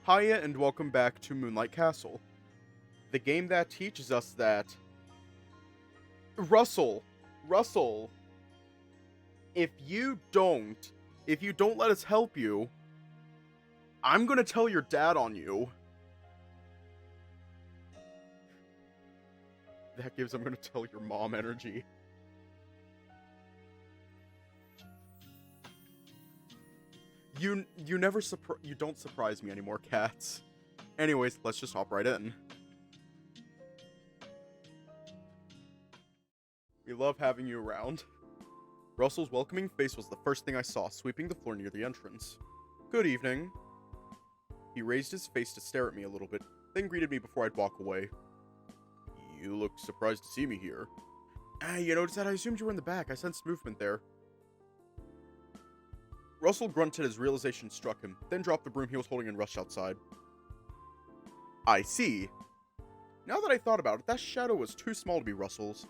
Hiya and welcome back to Moonlight Castle, the game that teaches us that Russell, if you don't let us help you, I'm gonna tell your dad on you. That gives I'm gonna tell your mom energy. You don't surprise me anymore, cats. Anyways, let's just hop right in. We love having you around. Russell's welcoming face was the first thing I saw, sweeping the floor near the entrance. Good evening. He raised his face to stare at me a little bit, then greeted me before I'd walk away. You look surprised to see me here. You noticed that? I assumed you were in the back. I sensed movement there. Russell grunted as realization struck him, then dropped the broom he was holding and rushed outside. I see. Now that I thought about it, that shadow was too small to be Russell's.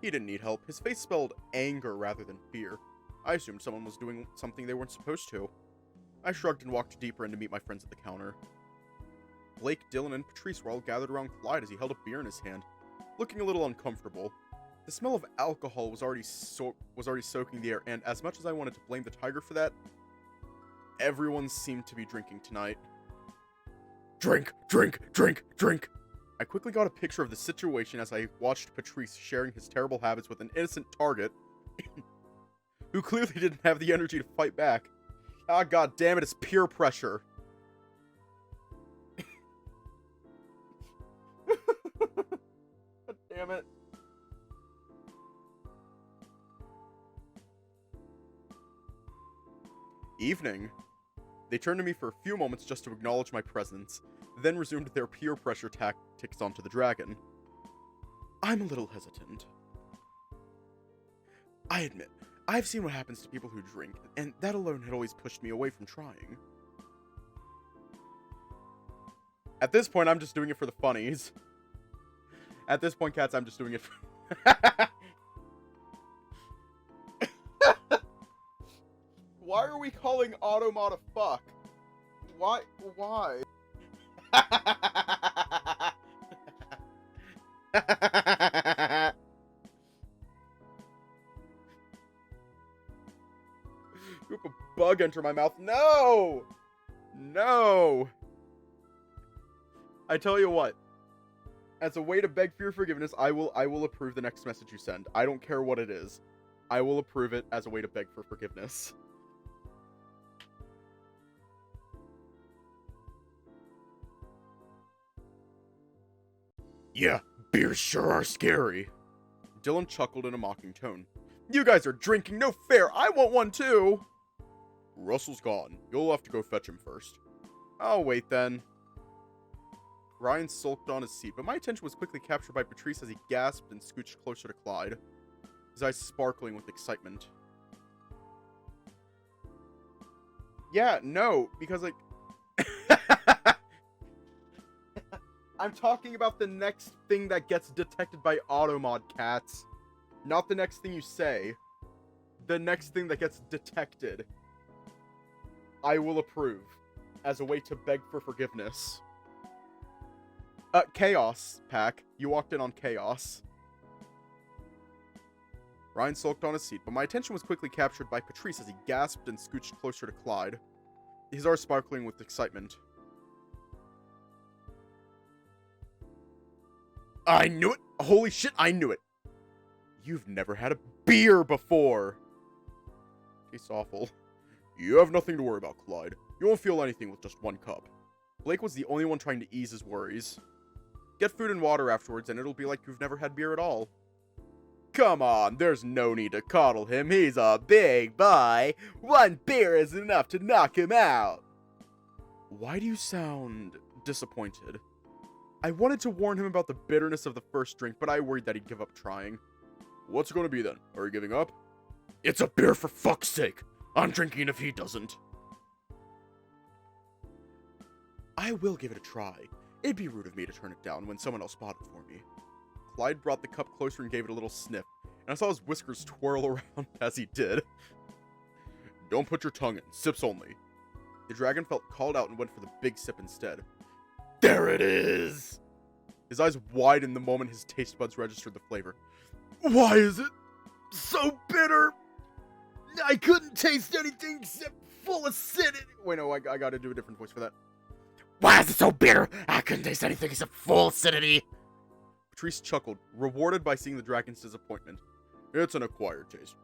He didn't need help. His face spelled anger rather than fear. I assumed someone was doing something they weren't supposed to. I shrugged and walked deeper in to meet my friends at the counter. Blake, Dylan, and Patrice were all gathered around Clyde as he held a beer in his hand, looking a little uncomfortable. The smell of alcohol was already soaking the air, and as much as I wanted to blame the tiger for that, everyone seemed to be drinking tonight. Drink, drink, drink, drink! I quickly got a picture of the situation as I watched Patrice sharing his terrible habits with an innocent target, who clearly didn't have the energy to fight back. Ah, god damn it, it's peer pressure. God damn it. Evening. They turned to me for a few moments just to acknowledge my presence, then resumed their peer pressure tactics onto the dragon. I'm a little hesitant. I admit, I've seen what happens to people who drink, and that alone had always pushed me away from trying. At this point, I'm just doing it for the funnies. At this point, cats, I'm just doing it for... Why are we calling Automod a fuck? Why? You have a bug enter my mouth. No! No! I tell you what. As a way to beg for your forgiveness, I will approve the next message you send. I don't care what it is. I will approve it as a way to beg for forgiveness. Yeah, beers sure are scary. Dylan chuckled in a mocking tone. You guys are drinking, no fair, I want one too! Russell's gone. You'll have to go fetch him first. I'll wait then. Ryan sulked on his seat, but my attention was quickly captured by Patrice as he gasped and scooched closer to Clyde, his eyes sparkling with excitement. Yeah, no, because like... I'm talking about the next thing that gets detected by Automod, cats. Not the next thing you say. The next thing that gets detected. I will approve. As a way to beg for forgiveness. Chaos, Pack. You walked in on chaos. Ryan sulked on his seat, but my attention was quickly captured by Patrice as he gasped and scooched closer to Clyde, his eyes sparkling with excitement. I knew it! Holy shit, I knew it! You've never had a beer before! Tastes awful. You have nothing to worry about, Clyde. You won't feel anything with just one cup. Blake was the only one trying to ease his worries. Get food and water afterwards, and it'll be like you've never had beer at all. Come on, there's no need to coddle him. He's a big boy. One beer is enough to knock him out. Why do you sound disappointed? I wanted to warn him about the bitterness of the first drink, but I worried that he'd give up trying. What's it gonna be then? Are you giving up? It's a beer for fuck's sake! I'm drinking if he doesn't. I will give it a try. It'd be rude of me to turn it down when someone else bought it for me. Clyde brought the cup closer and gave it a little sniff, and I saw his whiskers twirl around as he did. Don't put your tongue in. Sips only. The dragon felt called out and went for the big sip instead. There it is! His eyes widened the moment his taste buds registered the flavor. Why is it so bitter? I couldn't taste anything except full acidity. Wait, no, I gotta do a different voice for that. Why is it so bitter? I couldn't taste anything except full acidity. Patrice chuckled, rewarded by seeing the dragon's disappointment. It's an acquired taste.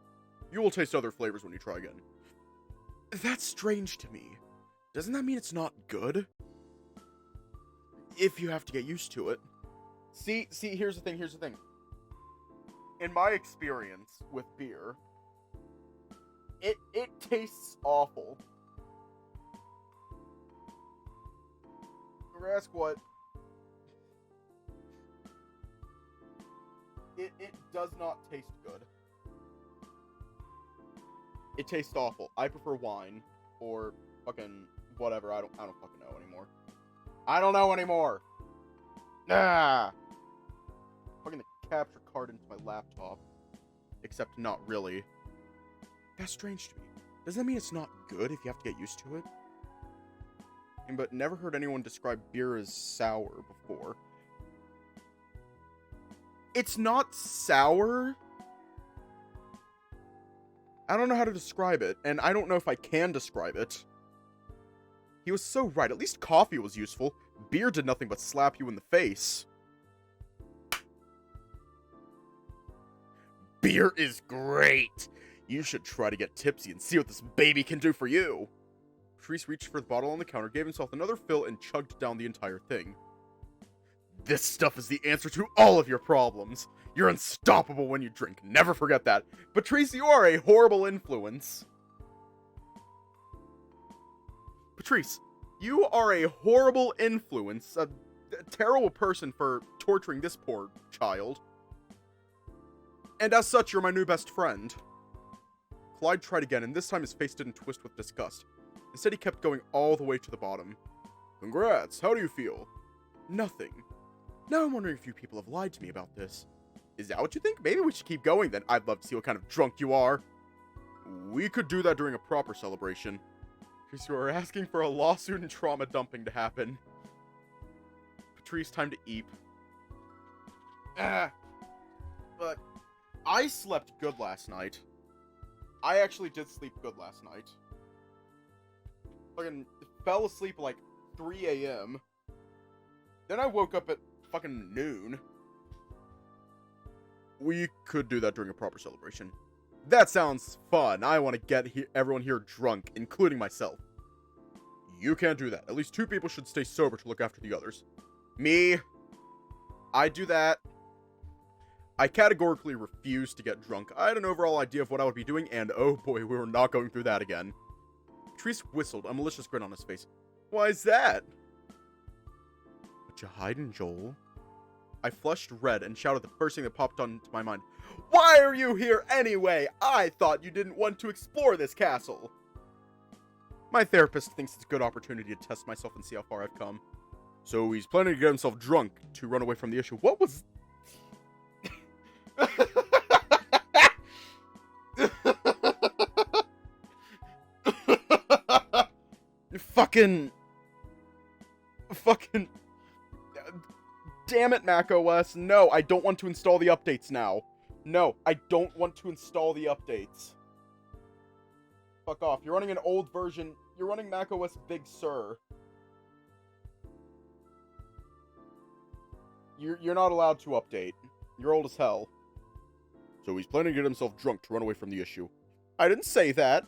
You will taste other flavors when you try again. That's strange to me. Doesn't that mean it's not good? If you have to get used to it. See, here's the thing. In my experience with beer, it tastes awful. Or ask what? It does not taste good. It tastes awful. I prefer wine or fucking whatever. I don't fucking know anymore. I don't know anymore. Ah. Fucking the capture card into my laptop. Except not really. That's strange to me. Doesn't that mean it's not good if you have to get used to it? But never heard anyone describe beer as sour before. It's not sour. I don't know how to describe it, and I don't know if I can describe it. He was so right. At least coffee was useful. Beer did nothing but slap you in the face. Beer is great. You should try to get tipsy and see what this baby can do for you. Patrice reached for the bottle on the counter, gave himself another fill, and chugged down the entire thing. This stuff is the answer to all of your problems. You're unstoppable when you drink. Never forget that. Patrice, you are a horrible influence. Patrice, you are a horrible influence. A terrible person for torturing this poor child. And as such, you're my new best friend. Clyde tried again, and this time his face didn't twist with disgust. Instead, he kept going all the way to the bottom. Congrats, how do you feel? Nothing. Now I'm wondering if you people have lied to me about this. Is that what you think? Maybe we should keep going then. I'd love to see what kind of drunk you are. We could do that during a proper celebration. Because you are asking for a lawsuit and trauma dumping to happen. Patrice, time to eep. But I slept good last night. I actually did sleep good last night. Fucking fell asleep like 3 a.m. Then I woke up at fucking noon. We could do that during a proper celebration. That sounds fun. I want to get everyone here drunk, including myself. You can't do that. At least 2 people should stay sober to look after the others. Me. I do that. I categorically refuse to get drunk. I had an overall idea of what I would be doing, and oh boy, we were not going through that again. Patrice whistled, a malicious grin on his face. Why is that? What you hiding, Joel? I flushed red and shouted the first thing that popped onto my mind. Why are you here anyway? I thought you didn't want to explore this castle. My therapist thinks it's a good opportunity to test myself and see how far I've come. So he's planning to get himself drunk to run away from the issue. What was... Fucking... Damn it, macOS. No, I don't want to install the updates now. No, I don't want to install the updates. Fuck off. You're running an old version. You're running macOS Big Sur. You're not allowed to update. You're old as hell. So he's planning to get himself drunk to run away from the issue. I didn't say that.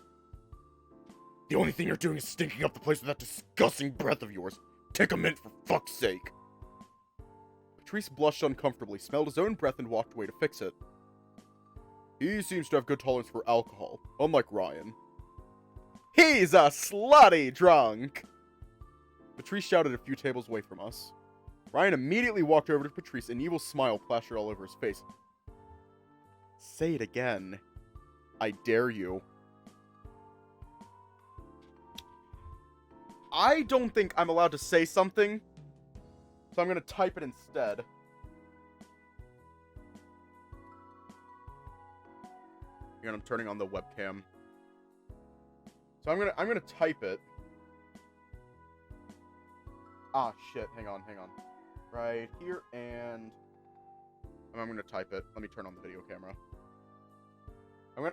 The only thing you're doing is stinking up the place with that disgusting breath of yours. Take a mint for fuck's sake. Patrice blushed uncomfortably, smelled his own breath, and walked away to fix it. He seems to have good tolerance for alcohol, unlike Ryan. He's a slutty drunk! Patrice shouted a few tables away from us. Ryan immediately walked over to Patrice, an evil smile plastered all over his face. Say it again. I dare you. I don't think I'm allowed to say something, so I'm gonna type it instead. And I'm turning on the webcam. So I'm gonna type it. Ah, shit. Hang on. Right here, and I'm gonna type it. Let me turn on the video camera.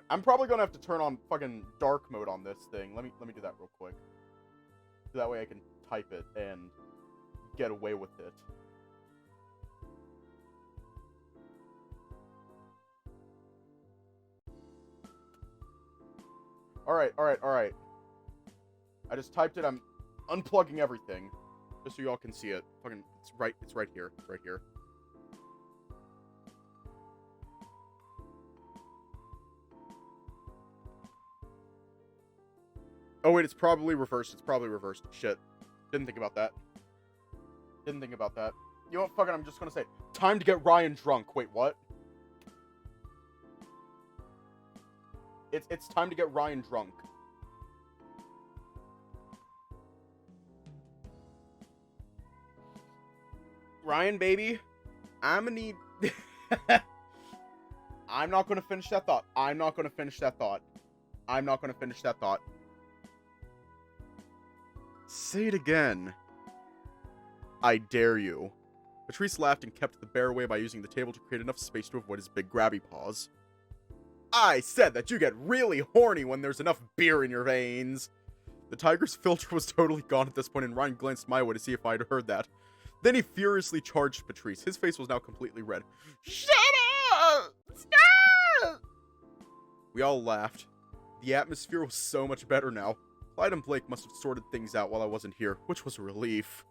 I'm probably gonna have to turn on fucking dark mode on this thing. Let me do that real quick. So that way I can type it and get away with it. Alright. I just typed it. I'm unplugging everything. Just so y'all can see it. Fucking, it's right here. It's right here. Oh wait, it's probably reversed. Shit. Didn't think about that. You know what, fuck it, I'm just gonna say, time to get Ryan drunk. Wait, what? It's time to get Ryan drunk. Ryan, baby, I'm gonna need... I'm not gonna finish that thought. Say it again. I dare you. Patrice laughed and kept the bear away by using the table to create enough space to avoid his big grabby paws. I said that you get really horny when there's enough beer in your veins. The tiger's filter was totally gone at this point, and Ryan glanced my way to see if I'd heard that. Then he furiously charged Patrice. His face was now completely red. Shut up! Stop! We all laughed. The atmosphere was so much better now. Clyde and Blake must have sorted things out while I wasn't here, which was a relief.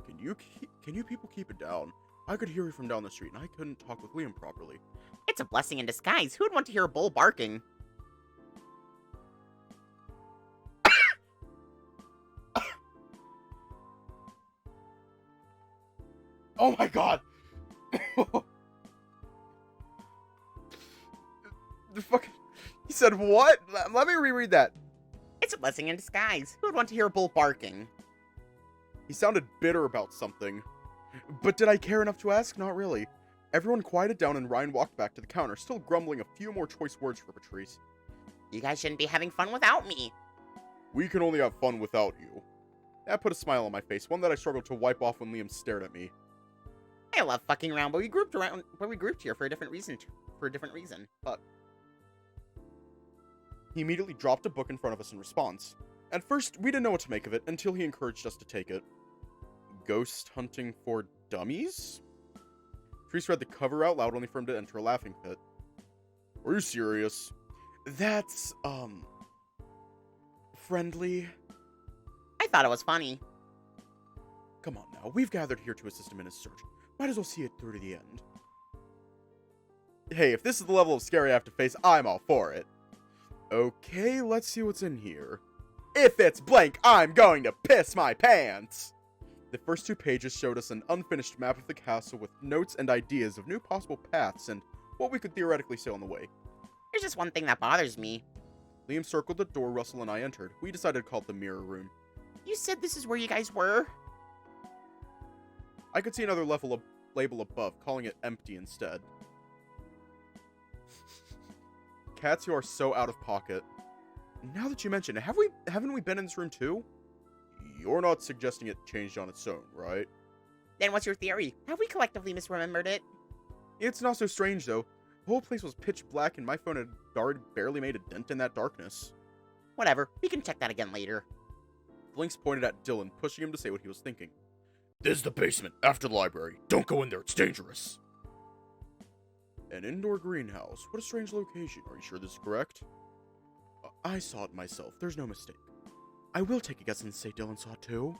Can you people keep it down? I could hear you from down the street, and I couldn't talk with Liam properly. It's a blessing in disguise. Who would want to hear a bull barking? Oh my god! The fucking... He said what? Let me reread that. It's a blessing in disguise. Who would want to hear a bull barking? He sounded bitter about something. But did I care enough to ask? Not really. Everyone quieted down and Ryan walked back to the counter, still grumbling a few more choice words for Patrice. You guys shouldn't be having fun without me. We can only have fun without you. That put a smile on my face, one that I struggled to wipe off when Liam stared at me. I love fucking around, but we grouped here for a different reason. Fuck. He immediately dropped a book in front of us in response. At first, we didn't know what to make of it until he encouraged us to take it. Ghost Hunting for Dummies? Patrice read the cover out loud only for him to enter a laughing fit. Are you serious? That's, friendly. I thought it was funny. Come on now, we've gathered here to assist him in his search. Might as well see it through to the end. Hey, if this is the level of scary I have to face, I'm all for it. Okay, let's see what's in here. If it's blank, I'm going to piss my pants! The first 2 pages showed us an unfinished map of the castle with notes and ideas of new possible paths and what we could theoretically say on the way. There's just one thing that bothers me. Liam circled the door Russell and I entered. We decided to call it the mirror room. You said this is where you guys were? I could see another label above, calling it empty instead. Cats, you are so out of pocket. Now that you mention it, haven't we been in this room too? You're not suggesting it changed on its own, right? Then what's your theory? Have we collectively misremembered it? It's not so strange, though. The whole place was pitch black and my phone had barely made a dent in that darkness. Whatever, we can check that again later. Blinks pointed at Dylan, pushing him to say what he was thinking. This is the basement, after the library. Don't go in there, it's dangerous. An indoor greenhouse. What a strange location. Are you sure this is correct? I saw it myself. There's no mistake. I will take a guess and say Dylan saw it too.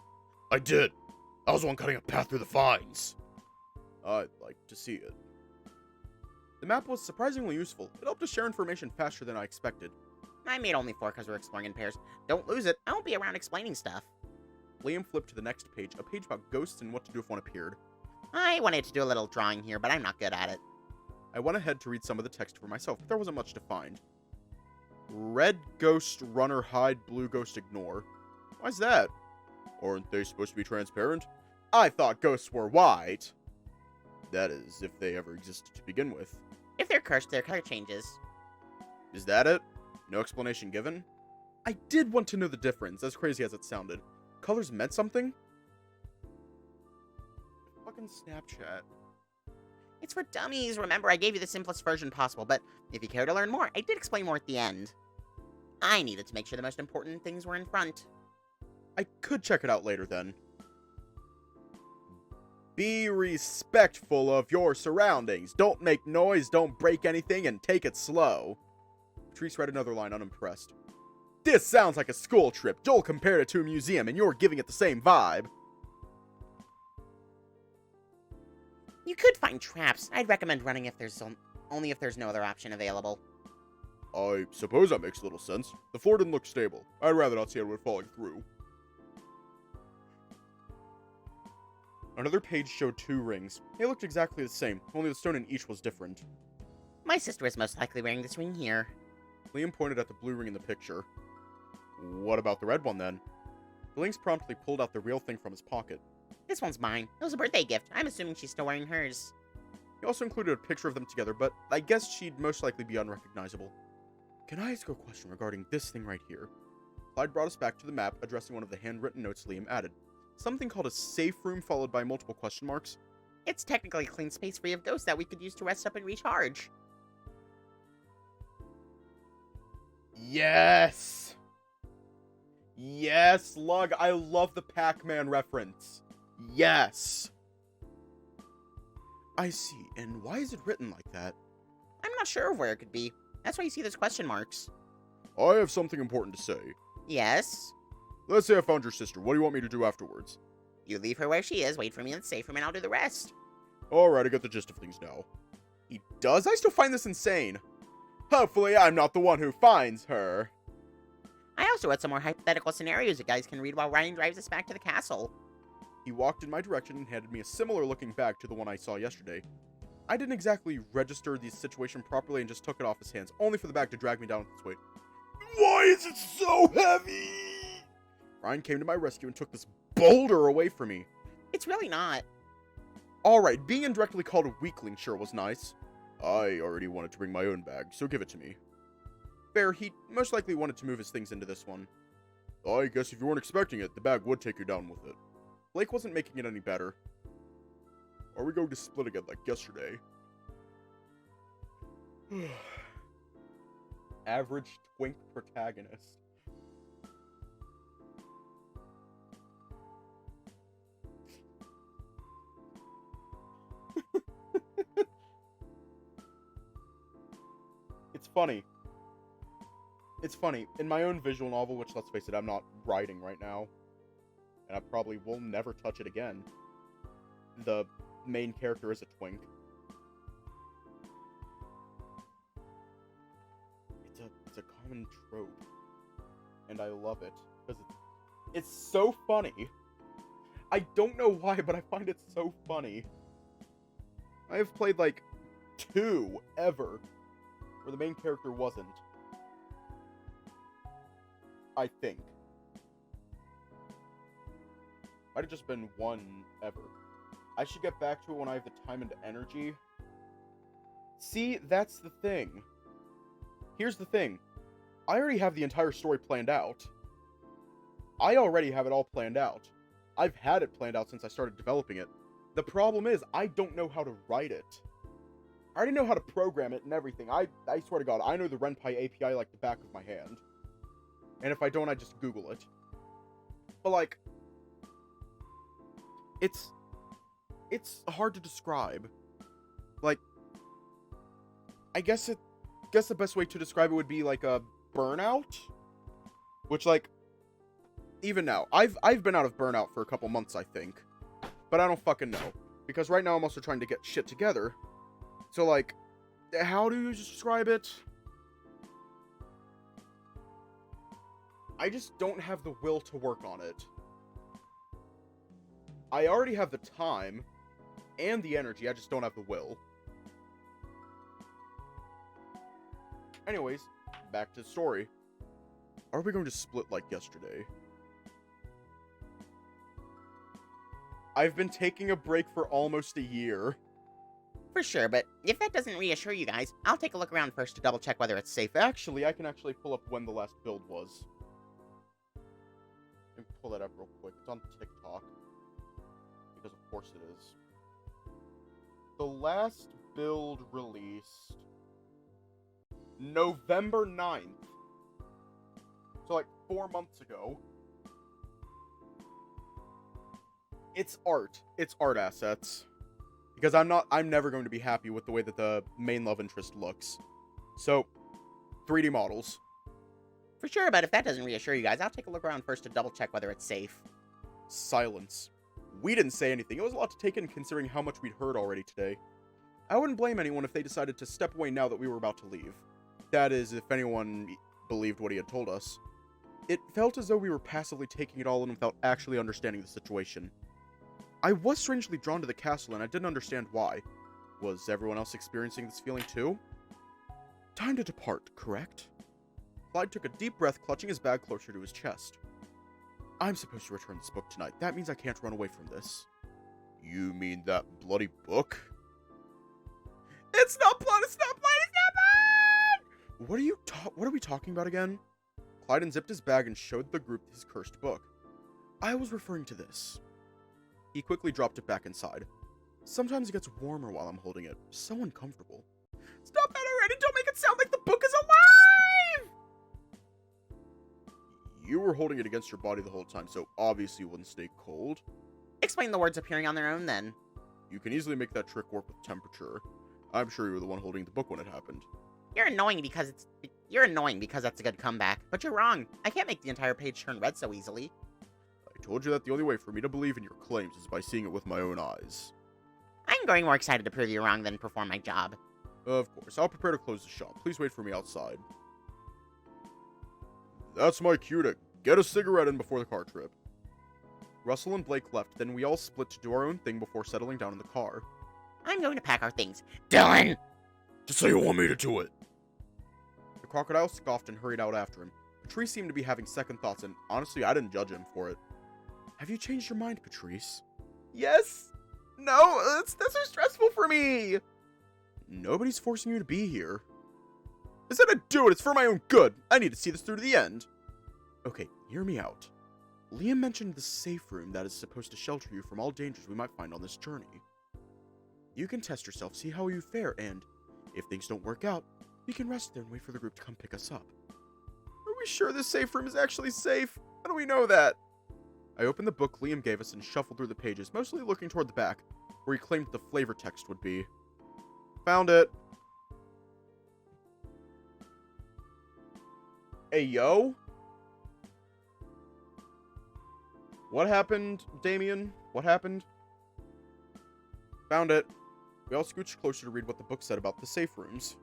I did. I was the one cutting a path through the vines. I'd like to see it. The map was surprisingly useful. It helped us share information faster than I expected. I made only 4 because we're exploring in pairs. Don't lose it. I won't be around explaining stuff. Liam flipped to the next page, a page about ghosts and what to do if one appeared. I wanted to do a little drawing here, but I'm not good at it. I went ahead to read some of the text for myself, but there wasn't much to find. Red ghost runner hide, blue ghost ignore. Why's that? Aren't they supposed to be transparent? I thought ghosts were white. That is, if they ever existed to begin with. If they're cursed, their color changes. Is that it? No explanation given? I did want to know the difference, as crazy as it sounded. colors meant something? Fucking Snapchat. It's for dummies. Remember, I gave you the simplest version possible, but if you care to learn more, I did explain more at the end. I needed to make sure the most important things were in front. I could check it out later then. Be respectful of your surroundings. Don't make noise, don't break anything, and take it slow. Patrice read another line unimpressed. This sounds like a school trip. Joel compared it to a museum, and you're giving it the same vibe. You could find traps. I'd recommend running if there's only if there's no other option available. I suppose that makes a little sense. The floor didn't look stable. I'd rather not see anyone falling through. Another page showed 2 rings. They looked exactly the same, only the stone in each was different. My sister is most likely wearing this ring here. Liam pointed at the blue ring in the picture. What about the red one, then? Billings promptly pulled out the real thing from his pocket. This one's mine. It was a birthday gift. I'm assuming she's still wearing hers. He also included a picture of them together, but I guess she'd most likely be unrecognizable. Can I ask a question regarding this thing right here? Clyde brought us back to the map, addressing one of the handwritten notes Liam added. Something called a safe room followed by multiple question marks. It's technically a clean space free of ghosts that we could use to rest up and recharge. Yes! Yes, Lug, I love the Pac-Man reference. Yes! I see, and why is it written like that? I'm not sure of where it could be. That's why you see those question marks. I have something important to say. Yes? Let's say I found your sister. What do you want me to do afterwards? You leave her where she is, wait for me in the safe room, and I'll do the rest. Alright, I get the gist of things now. He does? I still find this insane. Hopefully I'm not the one who finds her. I also had some more hypothetical scenarios you guys can read while Ryan drives us back to the castle. He walked in my direction and handed me a similar looking bag to the one I saw yesterday. I didn't exactly register the situation properly and just took it off his hands, only for the bag to drag me down with its weight. Why is it so heavy? Ryan came to my rescue and took this boulder away from me. It's really not. Alright, being indirectly called a weakling sure was nice. I already wanted to bring my own bag, so give it to me. Fair, he most likely wanted to move his things into this one. I guess if you weren't expecting it, the bag would take you down with it. Blake wasn't making it any better. Are we going to split again like yesterday? Average twink protagonist. It's funny. It's funny. In my own visual novel, which, let's face it, I'm not writing right now, and I probably will never touch it again, the main character is a twink. It's a common trope, and I love it, because it's so funny. I don't know why, but I find it so funny. I have played, like, 2 ever, where the main character wasn't. I think. Might have just been 1 ever. I should get back to it when I have the time and energy. See, that's the thing. Here's the thing. I already have the entire story planned out. I already have it all planned out. I've had it planned out since I started developing it. The problem is, I don't know how to write it. I already know how to program it and everything. I swear to God, I know the RenPy API like the back of my hand. And if I don't, I just Google it. But, like, it's hard to describe. Like, I guess the best way to describe it would be like a burnout, which, like, even now, I've been out of burnout for a couple months, I think, but I don't fucking know, because right now I'm also trying to get shit together. So, like, how do you describe it? I just don't have the will to work on it. I already have the time and the energy, I just don't have the will. Anyways, back to the story. Are we going to split like yesterday? I've been taking a break for almost a year. For sure, but if that doesn't reassure you guys, I'll take a look around first to double check whether it's safe. Actually, I can actually pull up when the last build was. And pull pull that up real quick. It's on TikTok. Because of course it is. The last build released November 9th. So like 4 months ago. It's art. It's art assets. Because I'm never going to be happy with the way that the main love interest looks. So, 3D models. For sure, but if that doesn't reassure you guys, I'll take a look around first to double check whether it's safe. Silence. We didn't say anything. It was a lot to take in considering how much we'd heard already today. I wouldn't blame anyone if they decided to step away now that we were about to leave. That is, if anyone believed what he had told us. It felt as though we were passively taking it all in without actually understanding the situation. I was strangely drawn to the castle, and I didn't understand why. Was everyone else experiencing this feeling too? Time to depart, correct? Clyde took a deep breath, clutching his bag closer to his chest. I'm supposed to return this book tonight. That means I can't run away from this. You mean that bloody book? It's not blood! It's not blood! It's not blood! What are we talking about again? Clyde unzipped his bag and showed the group his cursed book. I was referring to this. He quickly dropped it back inside. Sometimes it gets warmer while I'm holding it. So uncomfortable. Stop that already! Don't make it sound like the book is alive! You were holding it against your body the whole time, so obviously it wouldn't stay cold. Explain the words appearing on their own, then. You can easily make that trick work with temperature. I'm sure you were the one holding the book when it happened. You're annoying because that's a good comeback. But you're wrong. I can't make the entire page turn red so easily. I told you that the only way for me to believe in your claims is by seeing it with my own eyes. I'm growing more excited to prove you wrong than perform my job. Of course. I'll prepare to close the shop. Please wait for me outside. That's my cue to get a cigarette in before the car trip. Russell and Blake left, then we all split to do our own thing before settling down in the car. I'm going to pack our things. Dylan! Just say you want me to do it. The crocodile scoffed and hurried out after him. Patrice seemed to be having second thoughts, and honestly, I didn't judge him for it. Have you changed your mind, Patrice? Yes. No, that's so stressful for me. Nobody's forcing you to be here. I said I'd do it. It's for my own good. I need to see this through to the end. Okay, hear me out. Liam mentioned the safe room that is supposed to shelter you from all dangers we might find on this journey. You can test yourself, see how you fare, and if things don't work out, we can rest there and wait for the group to come pick us up. Are we sure this safe room is actually safe? How do we know that? I opened the book Liam gave us and shuffled through the pages, mostly looking toward the back, where he claimed the flavor text would be. Found it. Hey, yo? What happened, Damien? What happened? Found it. We all scooched closer to read what the book said about the safe rooms.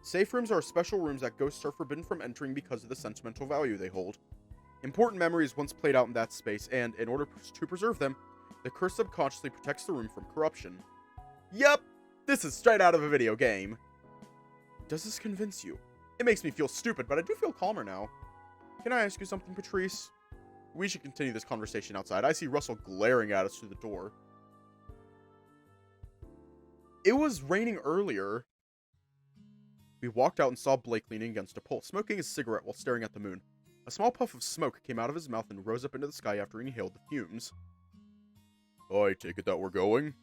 Safe rooms are special rooms that ghosts are forbidden from entering because of the sentimental value they hold. Important memories once played out in that space, and in order to preserve them, the curse subconsciously protects the room from corruption. Yup! This is straight out of a video game. Does this convince you? It makes me feel stupid, but I do feel calmer now. Can I ask you something, Patrice? We should continue this conversation outside. I see Russell glaring at us through the door. It was raining earlier. We walked out and saw Blake leaning against a pole, smoking his cigarette while staring at the moon. A small puff of smoke came out of his mouth and rose up into the sky after he inhaled the fumes. I take it that we're going?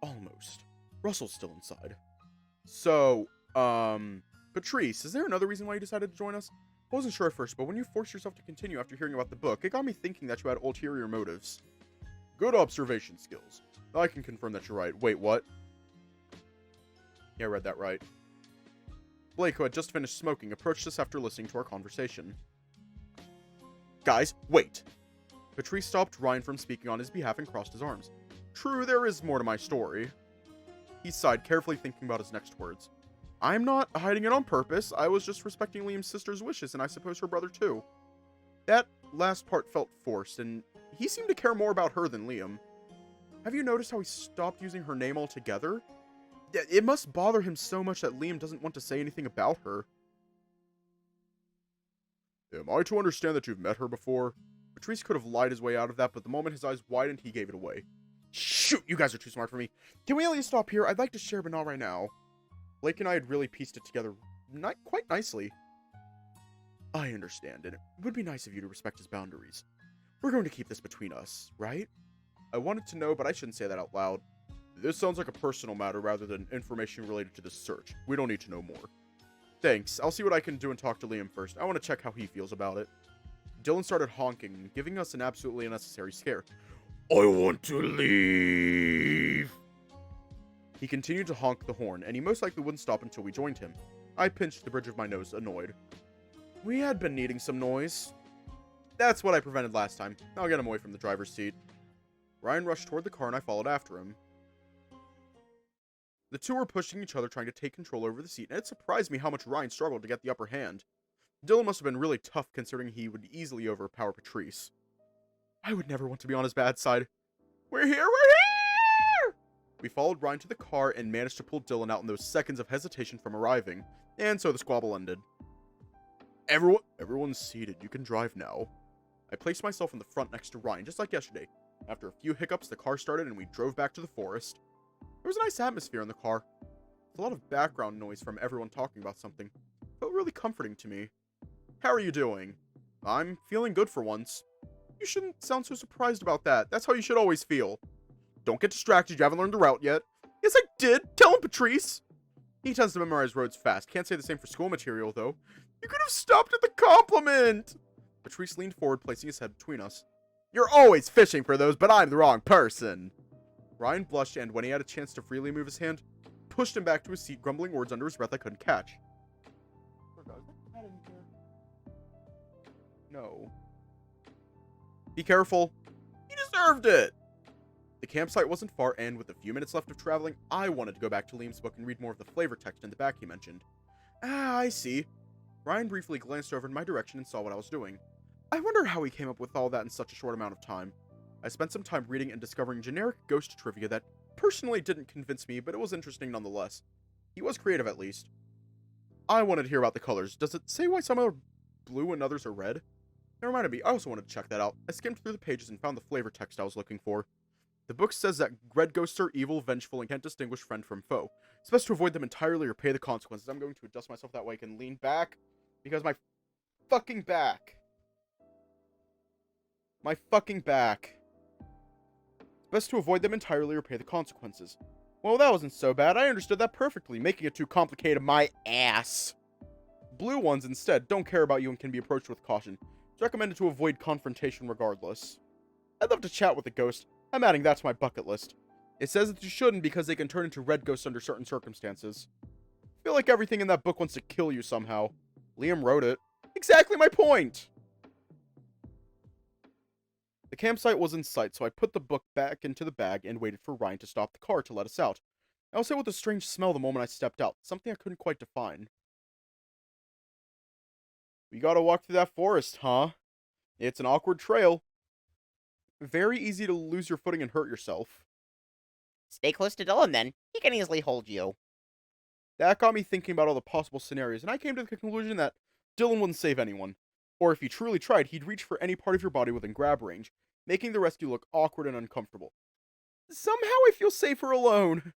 Almost. Russell's still inside. So, Patrice, is there another reason why you decided to join us? I wasn't sure at first, but when you forced yourself to continue after hearing about the book, it got me thinking that you had ulterior motives. Good observation skills. I can confirm that you're right. Wait, what? Yeah, I read that right. Blake, who had just finished smoking, approached us after listening to our conversation. Guys, wait! Patrice stopped Ryan from speaking on his behalf and crossed his arms. True, there is more to my story. He sighed, carefully thinking about his next words. I'm not hiding it on purpose. I was just respecting Liam's sister's wishes, and I suppose her brother too. That last part felt forced, and he seemed to care more about her than Liam. Have you noticed how he stopped using her name altogether? It must bother him so much that Liam doesn't want to say anything about her. Am I to understand that you've met her before? Patrice could have lied his way out of that, but the moment his eyes widened, he gave it away. Shoot, you guys are too smart for me. Can we at least stop here? I'd like to share, but not right now. Blake and I had really pieced it together quite nicely. I understand, and it would be nice of you to respect his boundaries. We're going to keep this between us, right? I wanted to know, but I shouldn't say that out loud. This sounds like a personal matter rather than information related to the search. We don't need to know more. Thanks. I'll see what I can do and talk to Liam first. I want to check how he feels about it. Dylan started honking, giving us an absolutely unnecessary scare. I want to leave. He continued to honk the horn, and he most likely wouldn't stop until we joined him. I pinched the bridge of my nose, annoyed. We had been needing some noise. That's what I prevented last time. I'll get him away from the driver's seat. Ryan rushed toward the car, and I followed after him. The two were pushing each other, trying to take control over the seat, and it surprised me how much Ryan struggled to get the upper hand. Dylan must have been really tough, considering he would easily overpower Patrice. I would never want to be on his bad side. We're here! We followed Ryan to the car and managed to pull Dylan out in those seconds of hesitation from arriving, and so the squabble ended. Everyone's seated. You can drive now. I placed myself in the front next to Ryan, just like yesterday. After a few hiccups, the car started and we drove back to the forest. There was a nice atmosphere in the car. With a lot of background noise from everyone talking about something. It felt really comforting to me. How are you doing? I'm feeling good for once. You shouldn't sound so surprised about that. That's how you should always feel. Don't get distracted, you haven't learned the route yet. Yes, I did. Tell him, Patrice. He tends to memorize roads fast. Can't say the same for school material, though. You could have stopped at the compliment. Patrice leaned forward, placing his head between us. You're always fishing for those, but I'm the wrong person. Ryan blushed, and when he had a chance to freely move his hand, pushed him back to his seat, grumbling words under his breath I couldn't catch. No. Be careful. He deserved it. The campsite wasn't far, and with a few minutes left of traveling, I wanted to go back to Liam's book and read more of the flavor text in the back he mentioned. Ah, I see. Ryan briefly glanced over in my direction and saw what I was doing. I wonder how he came up with all that in such a short amount of time. I spent some time reading and discovering generic ghost trivia that personally didn't convince me, but it was interesting nonetheless. He was creative at least. I wanted to hear about the colors. Does it say why some are blue and others are red? It reminded me, I also wanted to check that out. I skimmed through the pages and found the flavor text I was looking for. The book says that red ghosts are evil, vengeful, and can't distinguish friend from foe. It's best to avoid them entirely or pay the consequences. I'm going to adjust myself that way I can lean back, because my fucking back. My fucking back. It's best to avoid them entirely or pay the consequences. Well, that wasn't so bad. I understood that perfectly, making it too complicated my ass. Blue ones, instead, don't care about you and can be approached with caution. It's recommended to avoid confrontation regardless. I'd love to chat with a ghost. I'm adding that to my bucket list. It says that you shouldn't because they can turn into red ghosts under certain circumstances. I feel like everything in that book wants to kill you somehow. Liam wrote it. Exactly my point! The campsite was in sight, so I put the book back into the bag and waited for Ryan to stop the car to let us out. I was hit with a strange smell the moment I stepped out, something I couldn't quite define. We gotta walk through that forest, huh? It's an awkward trail. Very easy to lose your footing and hurt yourself. Stay close to Dylan, then. He can easily hold you. That got me thinking about all the possible scenarios, and I came to the conclusion that Dylan wouldn't save anyone. Or if he truly tried, he'd reach for any part of your body within grab range, making the rescue look awkward and uncomfortable. Somehow I feel safer alone.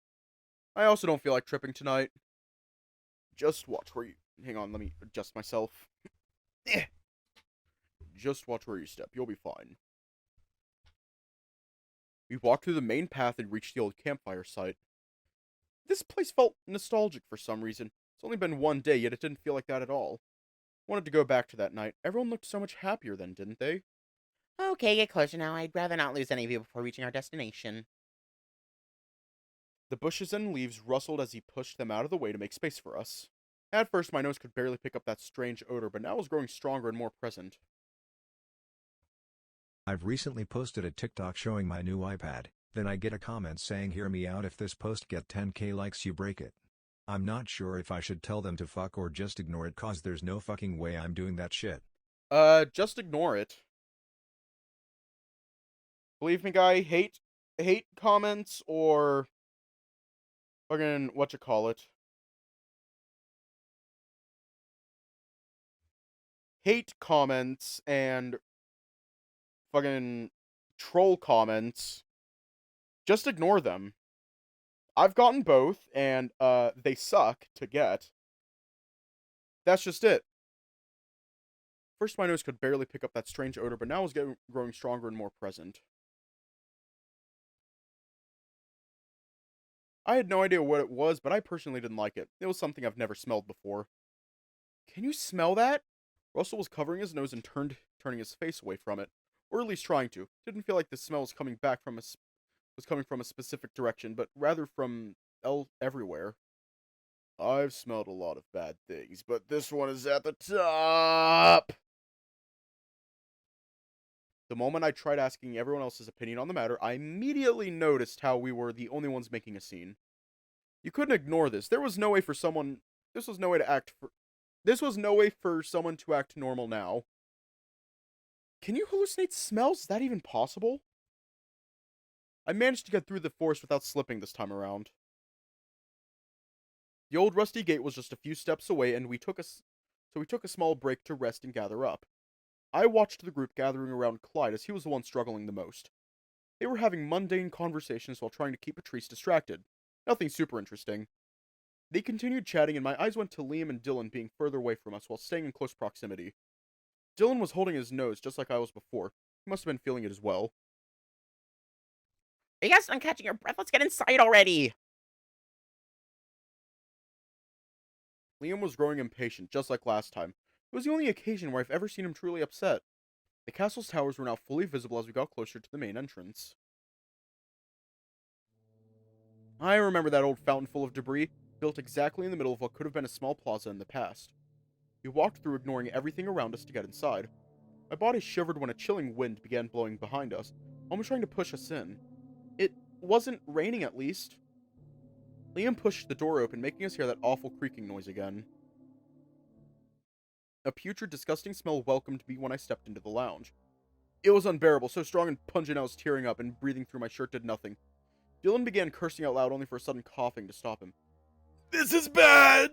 I also don't feel like tripping tonight. Just watch where you... Hang on, let me adjust myself. Just watch where you step. You'll be fine. We walked through the main path and reached the old campfire site. This place felt nostalgic for some reason. It's only been one day, yet it didn't feel like that at all. I wanted to go back to that night. Everyone looked so much happier then, didn't they? Okay, get closer now. I'd rather not lose any of you before reaching our destination. The bushes and leaves rustled as he pushed them out of the way to make space for us. At first, my nose could barely pick up that strange odor, but now it was growing stronger and more present. I've recently posted a TikTok showing my new iPad, then I get a comment saying hear me out, if this post get 10k likes you break it. I'm not sure if I should tell them to fuck or just ignore it, cause there's no fucking way I'm doing that shit. Just ignore it. Believe me, guy, hate comments or fucking whatchamacallit. Hate comments and fucking troll comments. Just ignore them. I've gotten both, and they suck to get. That's just it. First, my nose could barely pick up that strange odor, but now it was growing stronger and more present. I had no idea what it was, but I personally didn't like it. It was something I've never smelled before. Can you smell that? Russell was covering his nose and turning his face away from it, or at least trying to. Didn't feel like the smell was coming from a specific direction, but rather from everywhere. I've smelled a lot of bad things, but this one is at the top. The moment I tried asking everyone else's opinion on the matter, I immediately noticed how we were the only ones making a scene. You couldn't ignore this. There was no way for someone. This was no way to act for. This was no way for someone to act normal now. Can you hallucinate smells? Is that even possible? I managed to get through the forest without slipping this time around. The old rusty gate was just a few steps away, and we took a small break to rest and gather up. I watched the group gathering around Clyde as he was the one struggling the most. They were having mundane conversations while trying to keep Patrice distracted. Nothing super interesting. They continued chatting, and my eyes went to Liam and Dylan being further away from us while staying in close proximity. Dylan was holding his nose just like I was before. He must have been feeling it as well. Are you guys done catching your breath? Let's get inside already. Liam was growing impatient, just like last time. It was the only occasion where I've ever seen him truly upset. The castle's towers were now fully visible as we got closer to the main entrance. I remember that old fountain full of debris, built exactly in the middle of what could have been a small plaza in the past. We walked through, ignoring everything around us to get inside. My body shivered when a chilling wind began blowing behind us, almost trying to push us in. It wasn't raining, at least. Liam pushed the door open, making us hear that awful creaking noise again. A putrid, disgusting smell welcomed me when I stepped into the lounge. It was unbearable, so strong and pungent I was tearing up, and breathing through my shirt did nothing. Dylan began cursing out loud, only for a sudden coughing to stop him. This is bad!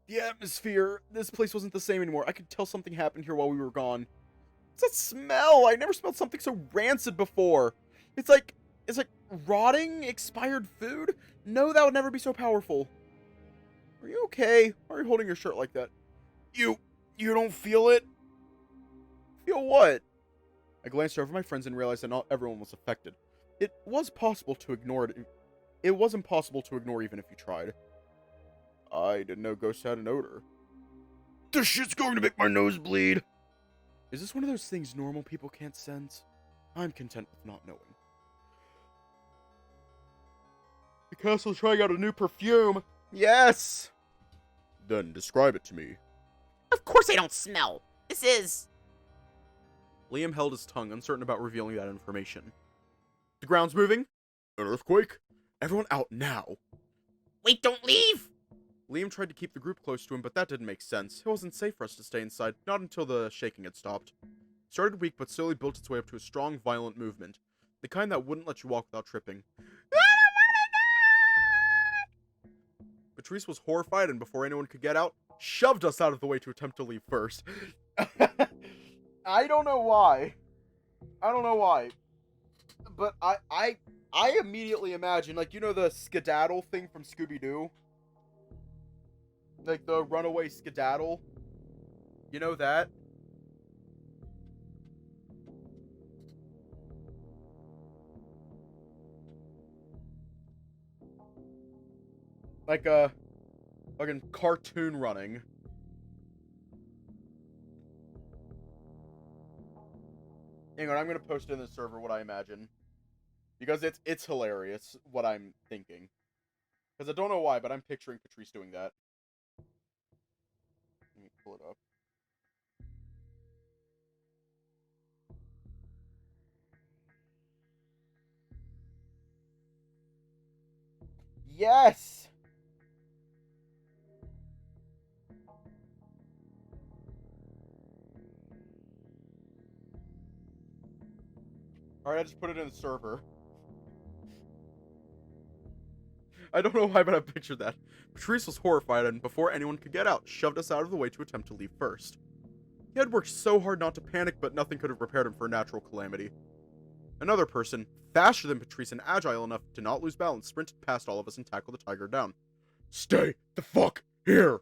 The atmosphere, this place wasn't the same anymore. I could tell something happened here while we were gone. What's that smell? I never smelled something so rancid before. It's like rotting, expired food? No, that would never be so powerful. Are you okay? Why are you holding your shirt like that? You don't feel it? Feel what? I glanced over my friends and realized that not everyone was affected. It was possible to ignore it. It was impossible to ignore even if you tried. I didn't know ghosts had an odor. This shit's going to make my nose bleed. Is this one of those things normal people can't sense? I'm content with not knowing. The castle's trying out a new perfume. Yes! Then describe it to me. Of course I don't smell. This is... Liam held his tongue, uncertain about revealing that information. The ground's moving? An earthquake? Everyone out now. Wait, don't leave! Liam tried to keep the group close to him, but that didn't make sense. It wasn't safe for us to stay inside, not until the shaking had stopped. It started weak, but slowly built its way up to a strong, violent movement. The kind that wouldn't let you walk without tripping. Patrice was horrified, and before anyone could get out, shoved us out of the way to attempt to leave first. I don't know why. But I immediately imagine, like, you know the skedaddle thing from Scooby-Doo? Like the runaway skedaddle? You know that? Like a fucking cartoon running. Hang on, I'm gonna post in the server what I imagine. Because it's hilarious what I'm thinking. Because I don't know why, but I'm picturing Patrice doing that. Let me pull it up. Yes! Alright, I just put it in the server. I don't know why, but I pictured that. Patrice was horrified and, before anyone could get out, shoved us out of the way to attempt to leave first. He had worked so hard not to panic, but nothing could have prepared him for a natural calamity. Another person, faster than Patrice and agile enough to not lose balance, sprinted past all of us and tackled the tiger down. Stay the fuck here!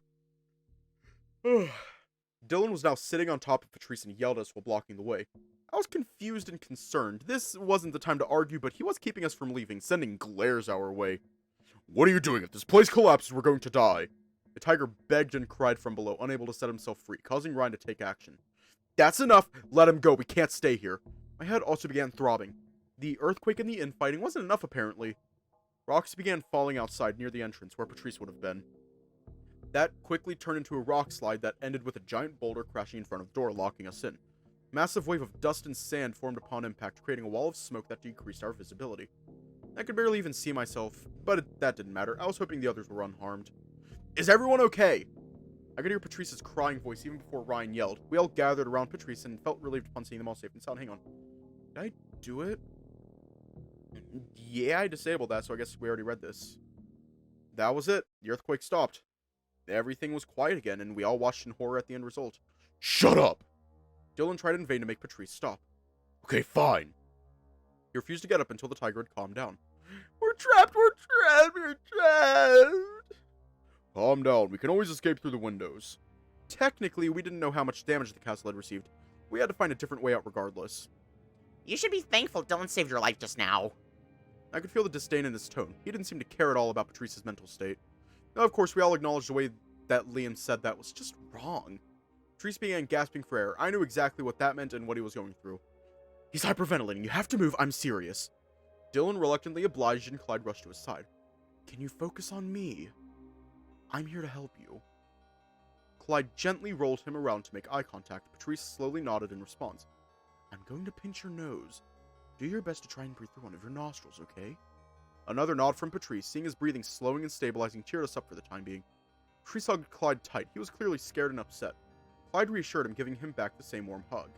Dylan was now sitting on top of Patrice and yelled at us while blocking the way. I was confused and concerned. This wasn't the time to argue, but he was keeping us from leaving, sending glares our way. What are you doing? If this place collapses, we're going to die. The tiger begged and cried from below, unable to set himself free, causing Ryan to take action. That's enough! Let him go, we can't stay here. My head also began throbbing. The earthquake and the infighting wasn't enough, apparently. Rocks began falling outside near the entrance, where Patrice would have been. That quickly turned into a rock slide that ended with a giant boulder crashing in front of the door, locking us in. A massive wave of dust and sand formed upon impact, creating a wall of smoke that decreased our visibility. I could barely even see myself, but that didn't matter. I was hoping the others were unharmed. Is everyone okay? I could hear Patrice's crying voice even before Ryan yelled. We all gathered around Patrice and felt relieved upon seeing them all safe and sound. Hang on. Did I do it? Yeah, I disabled that, so I guess we already read this. That was it. The earthquake stopped. Everything was quiet again, and we all watched in horror at the end result. Shut up! Dylan tried in vain to make Patrice stop. Okay, fine. He refused to get up until the tiger had calmed down. We're trapped! We're trapped! We're trapped! Calm down. We can always escape through the windows. Technically, we didn't know how much damage the castle had received. We had to find a different way out regardless. You should be thankful Dylan saved your life just now. I could feel the disdain in his tone. He didn't seem to care at all about Patrice's mental state. Now, of course, we all acknowledged the way that Liam said that was just wrong. Patrice began gasping for air. I knew exactly what that meant and what he was going through. He's hyperventilating. You have to move. I'm serious. Dylan reluctantly obliged and Clyde rushed to his side. Can you focus on me? I'm here to help you. Clyde gently rolled him around to make eye contact. Patrice slowly nodded in response. I'm going to pinch your nose. Do your best to try and breathe through one of your nostrils, okay? Another nod from Patrice, seeing his breathing slowing and stabilizing, cheered us up for the time being. Patrice hugged Clyde tight. He was clearly scared and upset. Clyde reassured him, giving him back the same warm hug.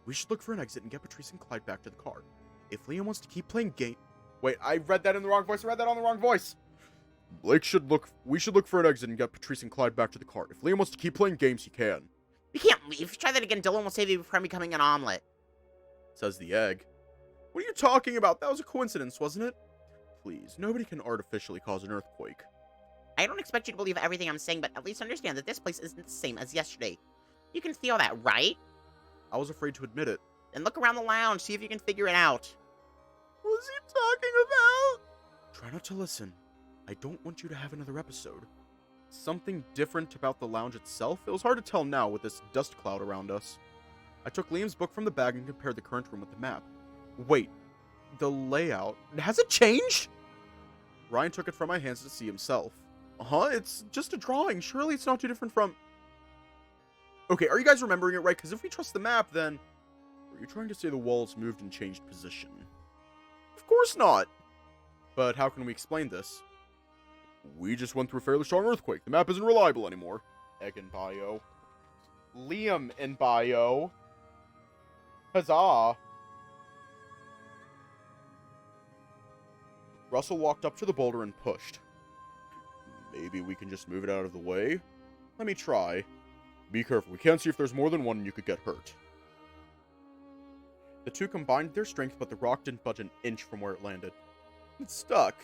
We should look for an exit and get Patrice and Clyde back to the car. If Liam wants to keep playing game... Wait, I read that in the wrong voice. I read that on the wrong voice. We should look for an exit and get Patrice and Clyde back to the car. If Liam wants to keep playing games, he can. We can't leave. Try that again. Dylan will save you from becoming an omelet. Says the egg. What are you talking about? That was a coincidence, wasn't it? Please, nobody can artificially cause an earthquake. I don't expect you to believe everything I'm saying, but at least understand that this place isn't the same as yesterday. You can feel that, right? I was afraid to admit it. Then look around the lounge, see if you can figure it out. What's he talking about? Try not to listen. I don't want you to have another episode. Something different about the lounge itself? It was hard to tell now with this dust cloud around us. I took Liam's book from the bag and compared the current room with the map. Wait, the layout... Has it changed? Ryan took it from my hands to see himself. It's just a drawing. Surely it's not too different from... Okay, are you guys remembering it right? Because if we trust the map, then... Are you trying to say the walls moved and changed position? Of course not! But how can we explain this? We just went through a fairly strong earthquake. The map isn't reliable anymore. Egg in bio. Liam in bio. Huzzah! Russell walked up to the boulder and pushed. Maybe we can just move it out of the way? Let me try. Be careful, we can't see if there's more than one and you could get hurt. The two combined their strength, but the rock didn't budge an inch from where it landed. It's stuck.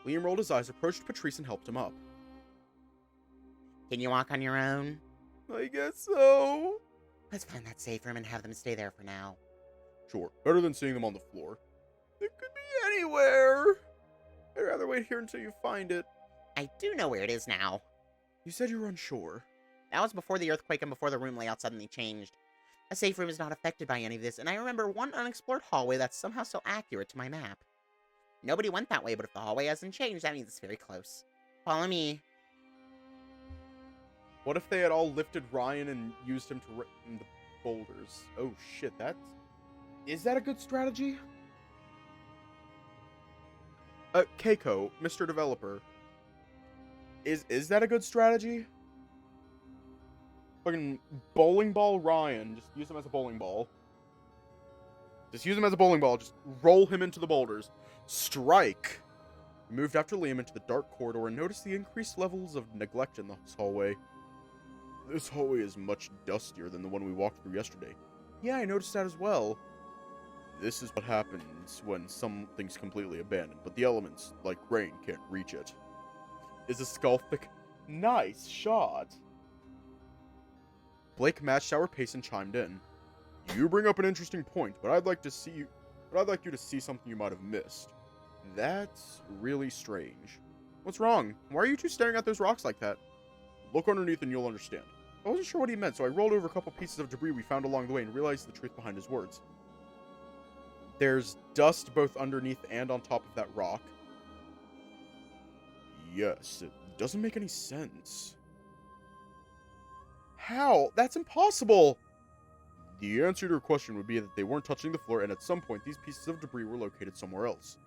Liam rolled his eyes, approached Patrice, and helped him up. Can you walk on your own? I guess so. Let's find that safe room and have them stay there for now. Sure, better than seeing them on the floor. It could be anywhere. I'd rather wait here until you find it. I do know where it is now. You said you were unsure. That was before the earthquake and before the room layout suddenly changed. A safe room is not affected by any of this, and I remember one unexplored hallway that's somehow so accurate to my map. Nobody went that way, but if the hallway hasn't changed, that means it's very close. Follow me. What if they had all lifted Ryan and used him to in the boulders? Oh shit, is that a good strategy? Keiko, Mr. Developer. Is that a good strategy? Fucking bowling ball Ryan. Just use him as a bowling ball. Just use him as a bowling ball. Just roll him into the boulders. Strike! We moved after Liam into the dark corridor and noticed the increased levels of neglect in this hallway. This hallway is much dustier than the one we walked through yesterday. Yeah, I noticed that as well. This is what happens when something's completely abandoned, but the elements, like rain, can't reach it. Is a skull thick? Nice shot! Blake matched our pace and chimed in. You bring up an interesting point, but I'd like you to see something you might have missed. That's really strange. What's wrong? Why are you two staring at those rocks like that? Look underneath and you'll understand. I wasn't sure what he meant, so I rolled over a couple pieces of debris we found along the way and realized the truth behind his words. There's dust both underneath and on top of that rock. Yes, it doesn't make any sense. How? That's impossible! The answer to your question would be that they weren't touching the floor, and at some point these pieces of debris were located somewhere else.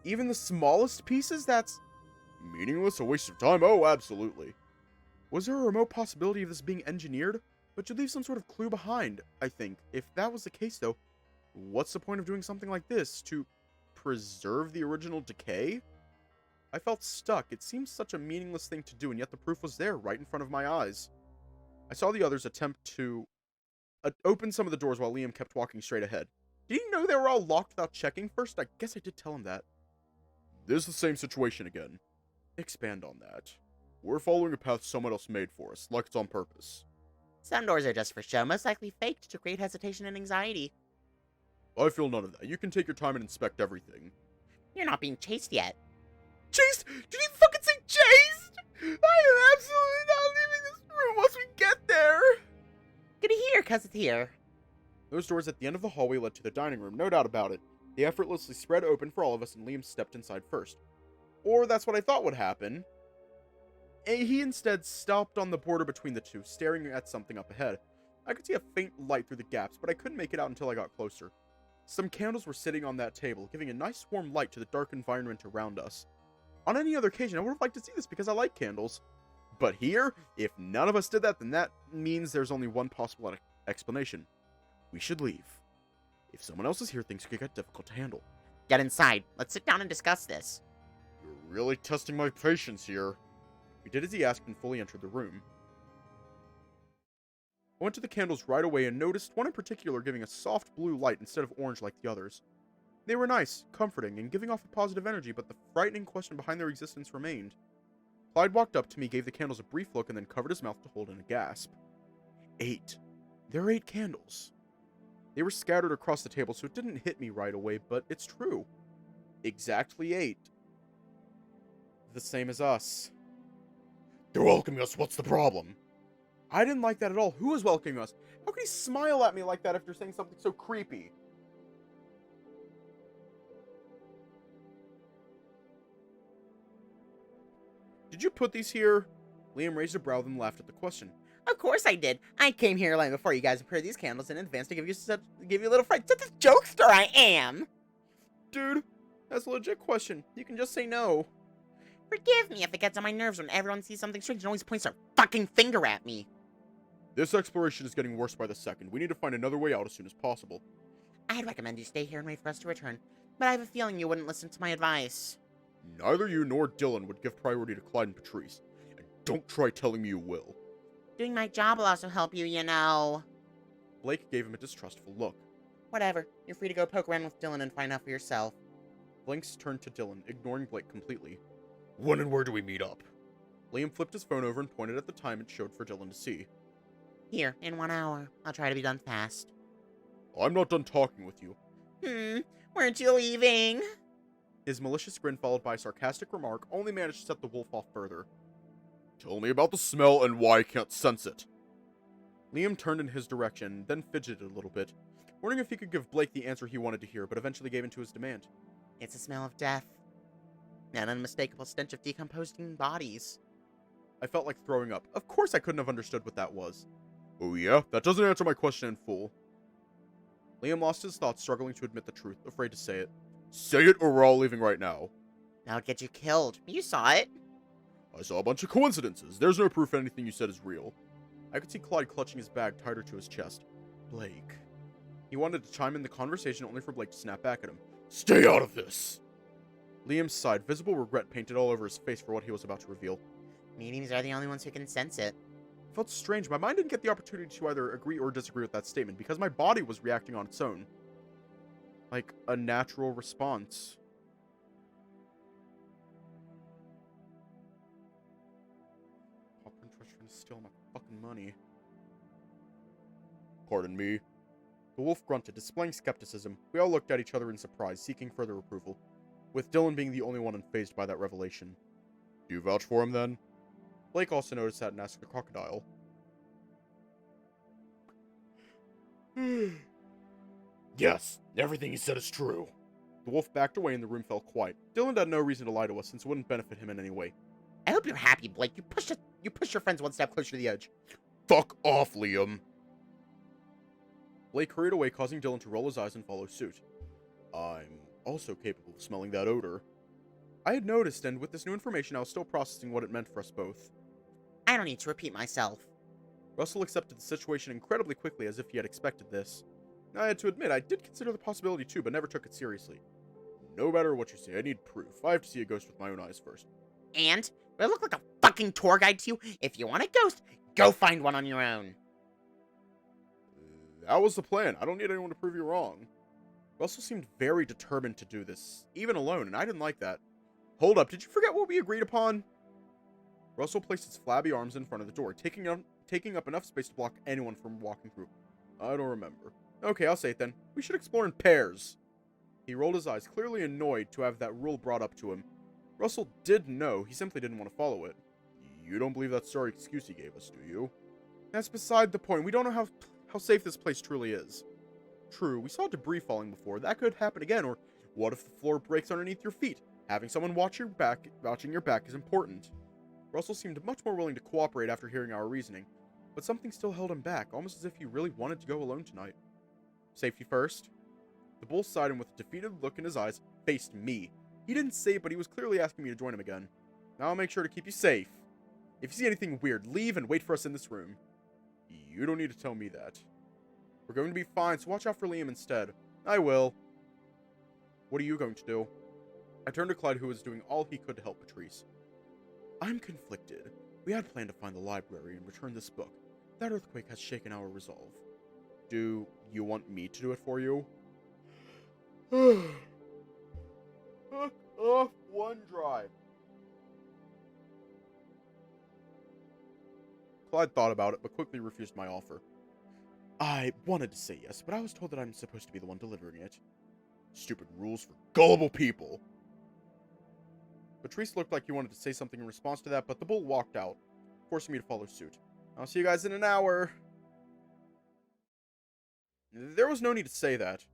Even the smallest pieces? That's meaningless, a waste of time? Oh, absolutely. Was there a remote possibility of this being engineered? But you'd leave some sort of clue behind, I think. If that was the case, though, what's the point of doing something like this? To preserve the original decay? I felt stuck. It seemed such a meaningless thing to do, and yet the proof was there, right in front of my eyes. I saw the others attempt to open some of the doors while Liam kept walking straight ahead. Did he know they were all locked without checking first? I guess I did tell him that. This is the same situation again. Expand on that. We're following a path someone else made for us, like it's on purpose. Some doors are just for show, most likely faked to create hesitation and anxiety. I feel none of that. You can take your time and inspect everything. You're not being chased yet. Chased? Did he fucking say chased? I am absolutely not leaving this room once we get there. Good to hear, 'cause it's here. Those doors at the end of the hallway led to the dining room, no doubt about it. They effortlessly spread open for all of us, and Liam stepped inside first. Or that's what I thought would happen. He instead stopped on the border between the two, staring at something up ahead. I could see a faint light through the gaps, but I couldn't make it out until I got closer. Some candles were sitting on that table, giving a nice warm light to the dark environment around us. On any other occasion, I would have liked to see this because I like candles. But here, if none of us did that, then that means there's only one possible explanation. We should leave. If someone else is here, things could get difficult to handle. Get inside. Let's sit down and discuss this. You're really testing my patience here. We did as he asked and fully entered the room. I went to the candles right away and noticed one in particular giving a soft blue light instead of orange like the others. They were nice, comforting, and giving off a positive energy, but the frightening question behind their existence remained. Clyde walked up to me, gave the candles a brief look, and then covered his mouth to hold in a gasp. 8. There are 8 candles. They were scattered across the table, so it didn't hit me right away, but it's true. Exactly 8. The same as us. They're welcoming us, what's the problem? I didn't like that at all. Who is welcoming us? How can he smile at me like that after saying something so creepy? Did you put these here? Liam raised a brow then laughed at the question. Of course I did. I came here long before you guys prepared these candles in advance to give you a little fright. Such a jokester I am! Dude, that's a legit question. You can just say no. Forgive me if it gets on my nerves when everyone sees something strange and always points their fucking finger at me. This exploration is getting worse by the second. We need to find another way out as soon as possible. I'd recommend you stay here and wait for us to return, but I have a feeling you wouldn't listen to my advice. Neither you nor Dylan would give priority to Clyde and Patrice. And don't try telling me you will. Doing my job will also help you, you know. Blake gave him a distrustful look. Whatever. You're free to go poke around with Dylan and find out for yourself. Blinks turned to Dylan, ignoring Blake completely. When and where do we meet up? Liam flipped his phone over and pointed at the time it showed for Dylan to see. Here, in 1 hour. I'll try to be done fast. I'm not done talking with you. Weren't you leaving? His malicious grin followed by a sarcastic remark only managed to set the wolf off further. Tell me about the smell and why I can't sense it. Liam turned in his direction, then fidgeted a little bit, wondering if he could give Blake the answer he wanted to hear, but eventually gave in to his demand. It's the smell of death. An unmistakable stench of decomposing bodies. I felt like throwing up. Of course I couldn't have understood what that was. Oh yeah? That doesn't answer my question in full. Liam lost his thoughts, struggling to admit the truth, afraid to say it. Say it or we're all leaving right now. That'll get you killed. You saw it. I saw a bunch of coincidences. There's no proof anything you said is real. I could see Clyde clutching his bag tighter to his chest. Blake. He wanted to chime in the conversation only for Blake to snap back at him. Stay out of this! Liam sighed, visible regret painted all over his face for what he was about to reveal. Mediums are the only ones who can sense it. It felt strange. My mind didn't get the opportunity to either agree or disagree with that statement because my body was reacting on its own. Like a natural response. Pop and trying to steal my fucking money. Pardon me. The wolf grunted, displaying skepticism. We all looked at each other in surprise, seeking further approval, with Dylan being the only one unfazed by that revelation. Do you vouch for him, then? Blake also noticed that and asked the crocodile. Yes, everything he said is true. The wolf backed away and the room fell quiet. Dylan had no reason to lie to us since it wouldn't benefit him in any way. I hope you're happy, Blake. You pushed your friends one step closer to the edge. Fuck off, Liam. Blake hurried away, causing Dylan to roll his eyes and follow suit. I'm also capable of smelling that odor. I had noticed, and with this new information, I was still processing what it meant for us both. I don't need to repeat myself. Russell accepted the situation incredibly quickly, as if he had expected this. I had to admit, I did consider the possibility too, but never took it seriously. No matter what you say, I need proof. I have to see a ghost with my own eyes first. And? Do I look like a fucking tour guide to you? If you want a ghost, go find one on your own. That was the plan. I don't need anyone to prove you wrong. Russell seemed very determined to do this, even alone, and I didn't like that. Hold up, did you forget what we agreed upon? Russell placed his flabby arms in front of the door, taking up enough space to block anyone from walking through. I don't remember. Okay, I'll say it then. We should explore in pairs. He rolled his eyes, clearly annoyed to have that rule brought up to him. Russell did know, he simply didn't want to follow it. You don't believe that sorry excuse he gave us, do you? That's beside the point. We don't know how safe this place truly is. True, we saw debris falling before. That could happen again, or what if the floor breaks underneath your feet? Having someone watching your back is important. Russell seemed much more willing to cooperate after hearing our reasoning, but something still held him back, almost as if he really wanted to go alone tonight. Safety first. The bull sighed and with a defeated look in his eyes, faced me. He didn't say it, but he was clearly asking me to join him again. Now I'll make sure to keep you safe. If you see anything weird, leave and wait for us in this room. You don't need to tell me that. We're going to be fine, so watch out for Liam instead. I will. What are you going to do? I turned to Clyde, who was doing all he could to help Patrice. I'm conflicted. We had planned to find the library and return this book. That earthquake has shaken our resolve. Do you want me to do it for you? Hook off OneDrive. Clyde thought about it, but quickly refused my offer. I wanted to say yes, but I was told that I'm supposed to be the one delivering it. Stupid rules for gullible people. Patrice looked like he wanted to say something in response to that, but the bull walked out, forcing me to follow suit. I'll see you guys in an hour. There was no need to say that.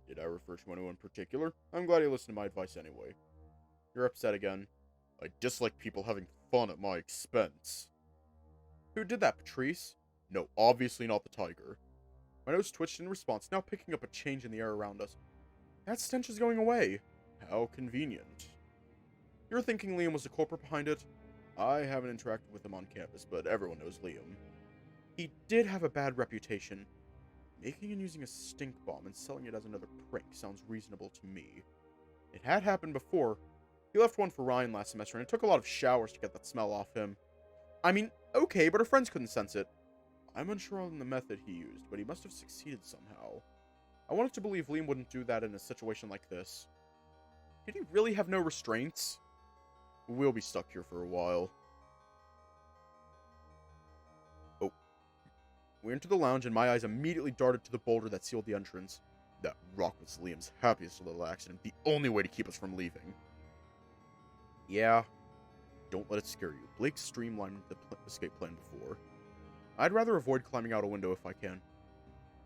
Did I refer to anyone in particular? I'm glad you listened to my advice anyway. You're upset again. I dislike people having fun at my expense. Who did that, Patrice? No, obviously not the tiger. My nose twitched in response, now picking up a change in the air around us. That stench is going away. How convenient. You're thinking Liam was the culprit behind it? I haven't interacted with him on campus, but everyone knows Liam. He did have a bad reputation. Making and using a stink bomb and selling it as another prank sounds reasonable to me. It had happened before. He left one for Ryan last semester, and it took a lot of showers to get that smell off him. I mean, okay, but our friends couldn't sense it. I'm unsure on the method he used, but he must have succeeded somehow. I wanted to believe Liam wouldn't do that in a situation like this. Did he really have no restraints? We'll be stuck here for a while. Oh. We entered the lounge, and my eyes immediately darted to the boulder that sealed the entrance. That rock was Liam's happiest little accident, the only way to keep us from leaving. Yeah. Don't let it scare you. Blake streamlined the escape plan before. I'd rather avoid climbing out a window if I can.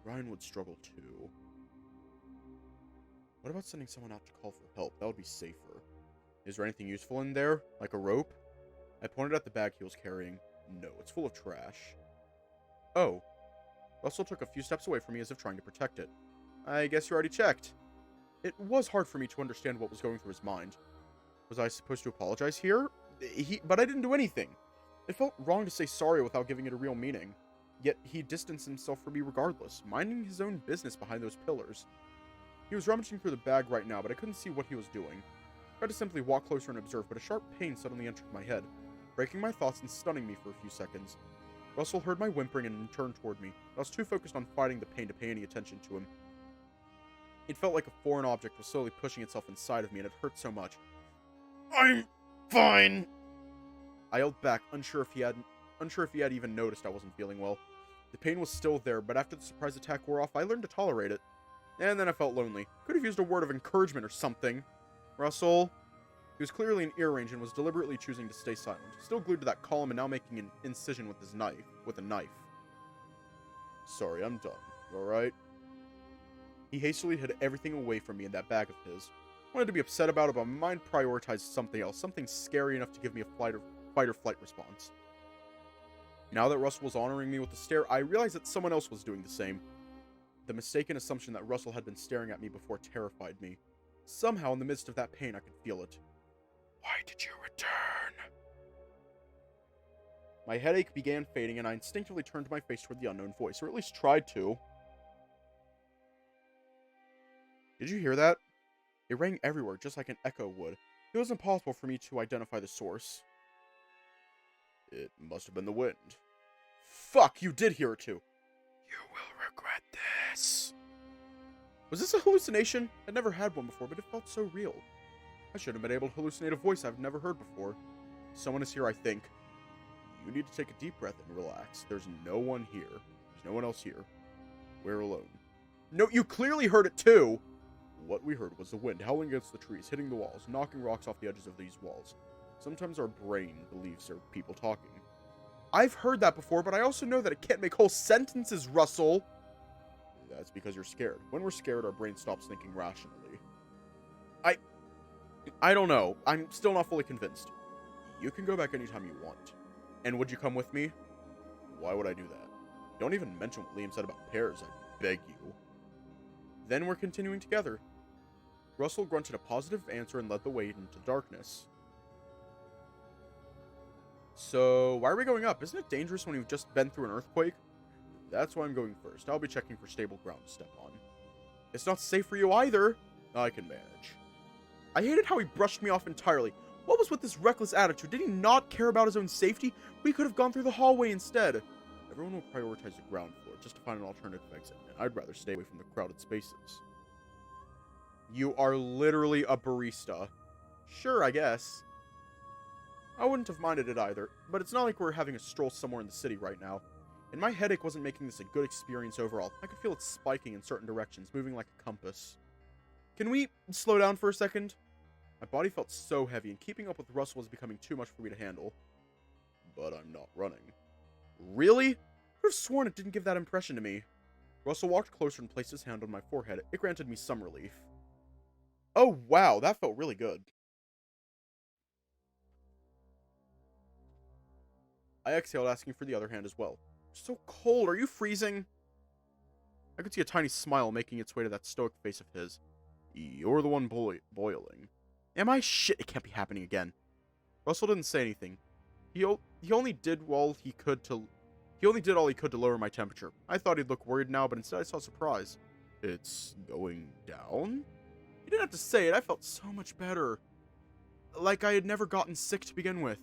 Ryan would struggle too. What about sending someone out to call for help? That would be safer. Is there anything useful in there? Like a rope? I pointed at the bag he was carrying. No, it's full of trash. Oh. Russell took a few steps away from me as if trying to protect it. I guess you already checked. It was hard for me to understand what was going through his mind. Was I supposed to apologize here? But I didn't do anything. It felt wrong to say sorry without giving it a real meaning. Yet he distanced himself from me regardless, minding his own business behind those pillars. He was rummaging through the bag right now, but I couldn't see what he was doing. I tried to simply walk closer and observe, but a sharp pain suddenly entered my head, breaking my thoughts and stunning me for a few seconds. Russell heard my whimpering and turned toward me. I was too focused on fighting the pain to pay any attention to him. It felt like a foreign object was slowly pushing itself inside of me, and it hurt so much. I'm fine! I yelled back, unsure if he had even noticed I wasn't feeling well. The pain was still there, but after the surprise attack wore off, I learned to tolerate it. And then I felt lonely. Could have used a word of encouragement or something. Russell? He was clearly in ear range and was deliberately choosing to stay silent. Still glued to that column and now making an incision with a knife. Sorry, I'm done. Alright? He hastily hid everything away from me in that bag of his. Wanted to be upset about it, but my mind prioritized something else. Something scary enough to give me a fight or flight response. Now that Russell was honoring me with a stare, I realized that someone else was doing the same. The mistaken assumption that Russell had been staring at me before terrified me. Somehow, in the midst of that pain, I could feel it. Why did you return? My headache began fading, and I instinctively turned my face toward the unknown voice, or at least tried to. Did you hear that? It rang everywhere, just like an echo would. It was impossible for me to identify the source. It must have been the wind. Fuck, you did hear it too. You will regret this. Was this a hallucination? I'd never had one before, but it felt so real. I should have been able to hallucinate a voice I've never heard before. Someone is here, I think. You need to take a deep breath and relax. There's no one here. There's no one else here. We're alone. No, you clearly heard it too! What we heard was the wind howling against the trees, hitting the walls, knocking rocks off the edges of these walls. Sometimes our brain believes there are people talking. I've heard that before, but I also know that it can't make whole sentences, Russell! That's because you're scared. When we're scared, our brain stops thinking rationally. I don't know. I'm still not fully convinced. You can go back anytime you want. And would you come with me? Why would I do that? Don't even mention what Liam said about pears, I beg you. Then we're continuing together. Russell grunted a positive answer and led the way into darkness. So, why are we going up? Isn't it dangerous when we've just been through an earthquake? That's why I'm going first. I'll be checking for stable ground to step on. It's not safe for you either. I can manage. I hated how he brushed me off entirely. What was with this reckless attitude? Did he not care about his own safety? We could have gone through the hallway instead. Everyone will prioritize the ground floor just to find an alternative exit, and I'd rather stay away from the crowded spaces. You are literally a barista. Sure, I guess. I wouldn't have minded it either, but it's not like we're having a stroll somewhere in the city right now. And my headache wasn't making this a good experience overall. I could feel it spiking in certain directions, moving like a compass. Can we slow down for a second? My body felt so heavy, and keeping up with Russell was becoming too much for me to handle. But I'm not running. Really? I could have sworn it didn't give that impression to me. Russell walked closer and placed his hand on my forehead. It granted me some relief. Oh wow, that felt really good. I exhaled, asking for the other hand as well. So cold, are you freezing? I could see a tiny smile making its way to that stoic face of his. You're the one boiling. Am I? Shit, it can't be happening again. Russell didn't say anything. He only did all he could to lower my temperature. I thought he'd look worried now, but instead I saw surprise. It's going down? He didn't have to say it. I felt so much better. Like I had never gotten sick to begin with.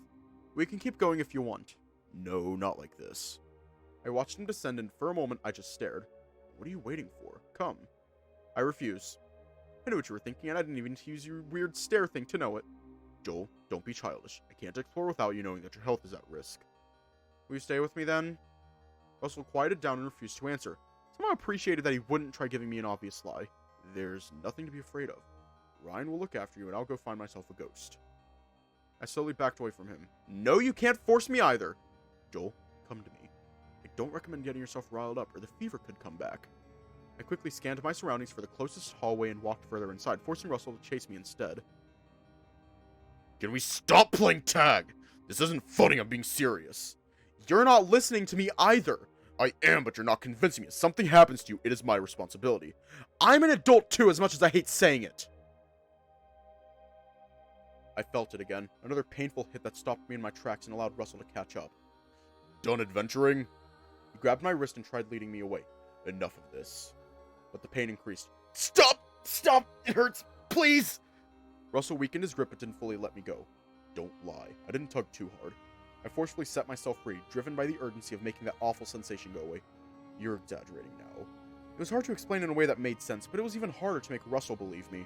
We can keep going if you want. No, not like this. I watched him descend, and for a moment I just stared. What are you waiting for? Come. I refuse. I knew what you were thinking, and I didn't even use your weird stare thing to know it. Joel, don't be childish. I can't explore without you knowing that your health is at risk. Will you stay with me then? Russell quieted down and refused to answer. Somehow appreciated that he wouldn't try giving me an obvious lie. There's nothing to be afraid of. Ryan will look after you, and I'll go find myself a ghost. I slowly backed away from him. No, you can't force me either. Joel, come to me. I don't recommend getting yourself riled up, or the fever could come back. I quickly scanned my surroundings for the closest hallway and walked further inside, forcing Russell to chase me instead. Can we stop playing tag? This isn't funny, I'm being serious. You're not listening to me either. I am, but you're not convincing me. If something happens to you, it is my responsibility. I'm an adult too, as much as I hate saying it. I felt it again. Another painful hit that stopped me in my tracks and allowed Russell to catch up. Done adventuring? He grabbed my wrist and tried leading me away. Enough of this. But the pain increased. Stop! Stop! It hurts! Please! Russell weakened his grip but didn't fully let me go. Don't lie. I didn't tug too hard. I forcefully set myself free, driven by the urgency of making that awful sensation go away. You're exaggerating now. It was hard to explain in a way that made sense, but it was even harder to make Russell believe me.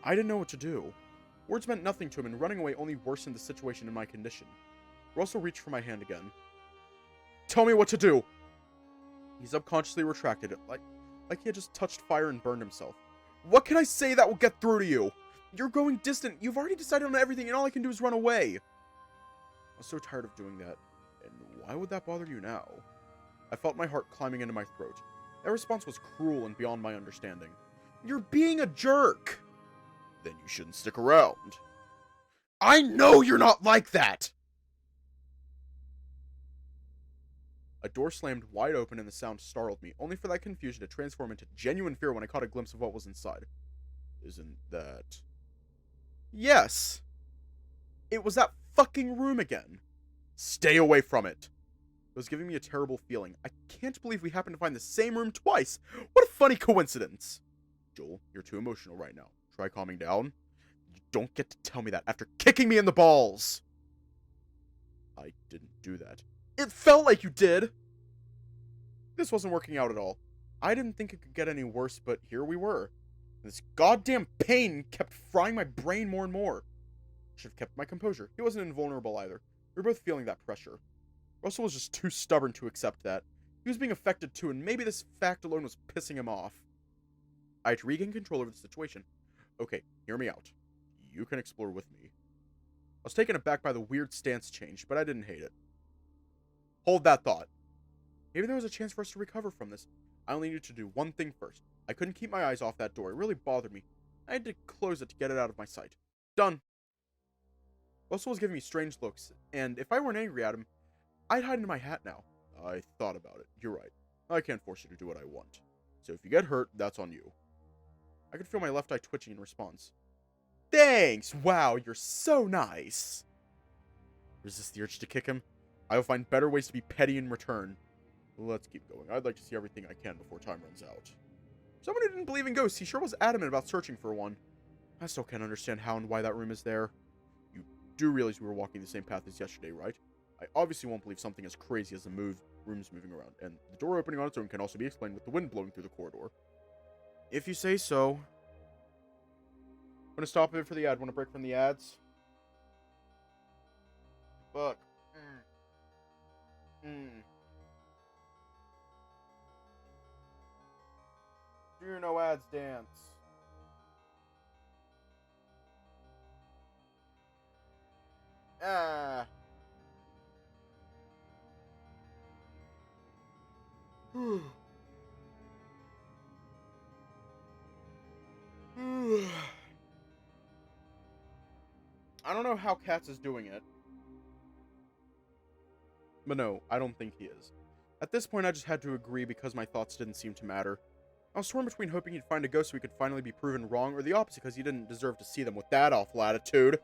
I didn't know what to do. Words meant nothing to him, and running away only worsened the situation in my condition. Russell reached for my hand again. Tell me what to do! He subconsciously retracted it, like he had just touched fire and burned himself. What can I say that will get through to you? You're going distant. You've already decided on everything, and all I can do is run away. I was so tired of doing that. And why would that bother you now? I felt my heart climbing into my throat. That response was cruel and beyond my understanding. You're being a jerk! Then you shouldn't stick around. I know you're not like that! A door slammed wide open and the sound startled me, only for that confusion to transform into genuine fear when I caught a glimpse of what was inside. Isn't that... Yes! It was that fucking room again. Stay away from it. It was giving me a terrible feeling. I can't believe we happened to find the same room twice. What a funny coincidence. Joel, you're too emotional right now. Try calming down. You don't get to tell me that after kicking me in the balls. I didn't do that. It felt like you did. This wasn't working out at all. I didn't think it could get any worse, but here we were. This goddamn pain kept frying my brain more and more. I should have kept my composure. He wasn't invulnerable either. We were both feeling that pressure. Russell was just too stubborn to accept that. He was being affected too, and maybe this fact alone was pissing him off. I had to regain control over the situation. Okay, hear me out. You can explore with me. I was taken aback by the weird stance change, but I didn't hate it. Hold that thought. Maybe there was a chance for us to recover from this. I only needed to do one thing first. I couldn't keep my eyes off that door. It really bothered me. I had to close it to get it out of my sight. Done. Russell was giving me strange looks, and if I weren't angry at him, I'd hide in my hat now. I thought about it. You're right. I can't force you to do what I want. So if you get hurt, that's on you. I could feel my left eye twitching in response. Thanks! Wow, you're so nice! Resist the urge to kick him. I will find better ways to be petty in return. Let's keep going. I'd like to see everything I can before time runs out. Someone who didn't believe in ghosts, he sure was adamant about searching for one. I still can't understand how and why that room is there. You do realize we were walking the same path as yesterday, right? I obviously won't believe something as crazy as the rooms moving around, and the door opening on its own can also be explained with the wind blowing through the corridor. If you say so. Want to stop a bit for the ad? Want to break from the ads? Fuck. Do your no ads dance. Ah. I don't know how Katz is doing it. But no, I don't think he is. At this point, I just had to agree because my thoughts didn't seem to matter. I was torn between hoping he'd find a ghost so we could finally be proven wrong, or the opposite because he didn't deserve to see them with that awful attitude.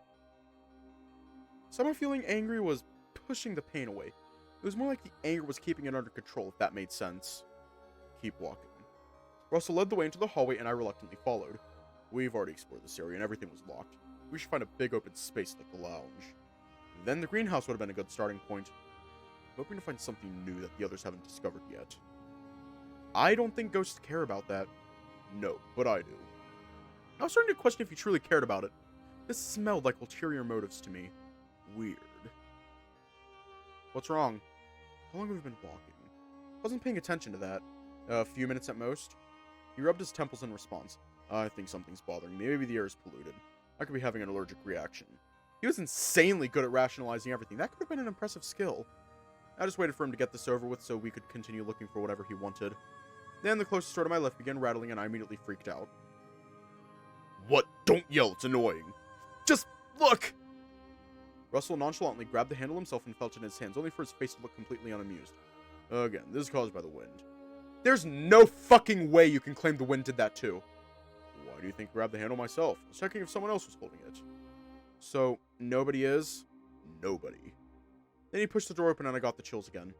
Somehow feeling angry was pushing the pain away. It was more like the anger was keeping it under control, if that made sense. Keep walking. Russell led the way into the hallway, and I reluctantly followed. We've already explored this area, and everything was locked. We should find a big open space like the lounge. Then the greenhouse would have been a good starting point. I'm hoping to find something new that the others haven't discovered yet. I don't think ghosts care about that. No, but I do. I was starting to question if he truly cared about it. This smelled like ulterior motives to me. Weird. What's wrong? How long have we been walking? Wasn't paying attention to that. A few minutes at most. He rubbed his temples in response. I think something's bothering me. Maybe the air is polluted. I could be having an allergic reaction. He was insanely good at rationalizing everything. That could have been an impressive skill. I just waited for him to get this over with so we could continue looking for whatever he wanted. Then the closest door to my left began rattling and I immediately freaked out. What? Don't yell, it's annoying. Just look! Russell nonchalantly grabbed the handle himself and felt it in his hands, only for his face to look completely unamused. Again, this is caused by the wind. There's no fucking way you can claim the wind did that too. Why do you think I grabbed the handle myself? I was checking if someone else was holding it. So, nobody is? Nobody. Then he pushed the door open and I got the chills again.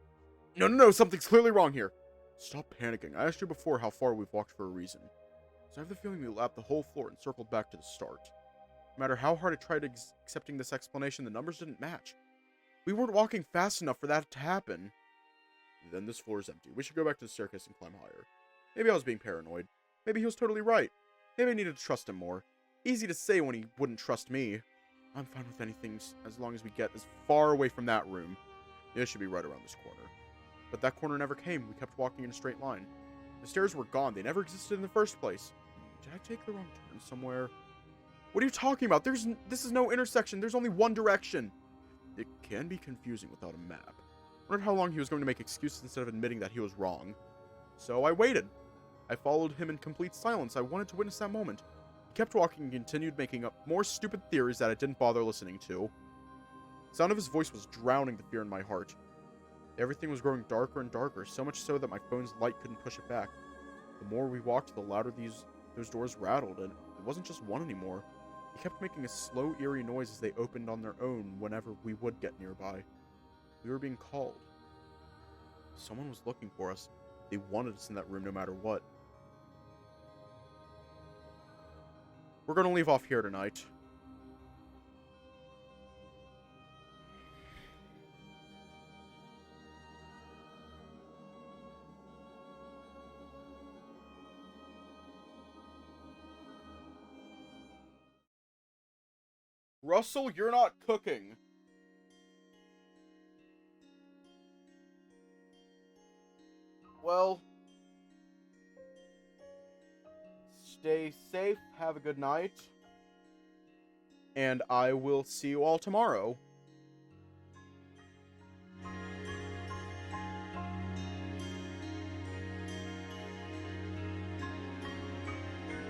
No, something's clearly wrong here. Stop panicking. I asked you before how far we've walked for a reason. So I have the feeling we lapped the whole floor and circled back to the start. No matter how hard I tried accepting this explanation, the numbers didn't match. We weren't walking fast enough for that to happen. Then this floor is empty. We should go back to the staircase and climb higher. Maybe I was being paranoid. Maybe he was totally right. Maybe I needed to trust him more. Easy to say when he wouldn't trust me. I'm fine with anything as long as we get as far away from that room. It should be right around this corner. But that corner never came. We kept walking in a straight line. The stairs were gone. They never existed in the first place. Did I take the wrong turn somewhere? What are you talking about? This is no intersection. There's only one direction. It can be confusing without a map. I wondered how long he was going to make excuses instead of admitting that he was wrong. So I waited. I followed him in complete silence. I wanted to witness that moment. He kept walking and continued making up more stupid theories that I didn't bother listening to. The sound of his voice was drowning the fear in my heart. Everything was growing darker and darker, so much so that my phone's light couldn't push it back. The more we walked, the louder those doors rattled, and it wasn't just one anymore. He kept making a slow, eerie noise as they opened on their own whenever we would get nearby. We were being called. Someone was looking for us. They wanted us in that room no matter what. We're going to leave off here tonight. Russell, you're not cooking. Well, stay safe, have a good night, and I will see you all tomorrow.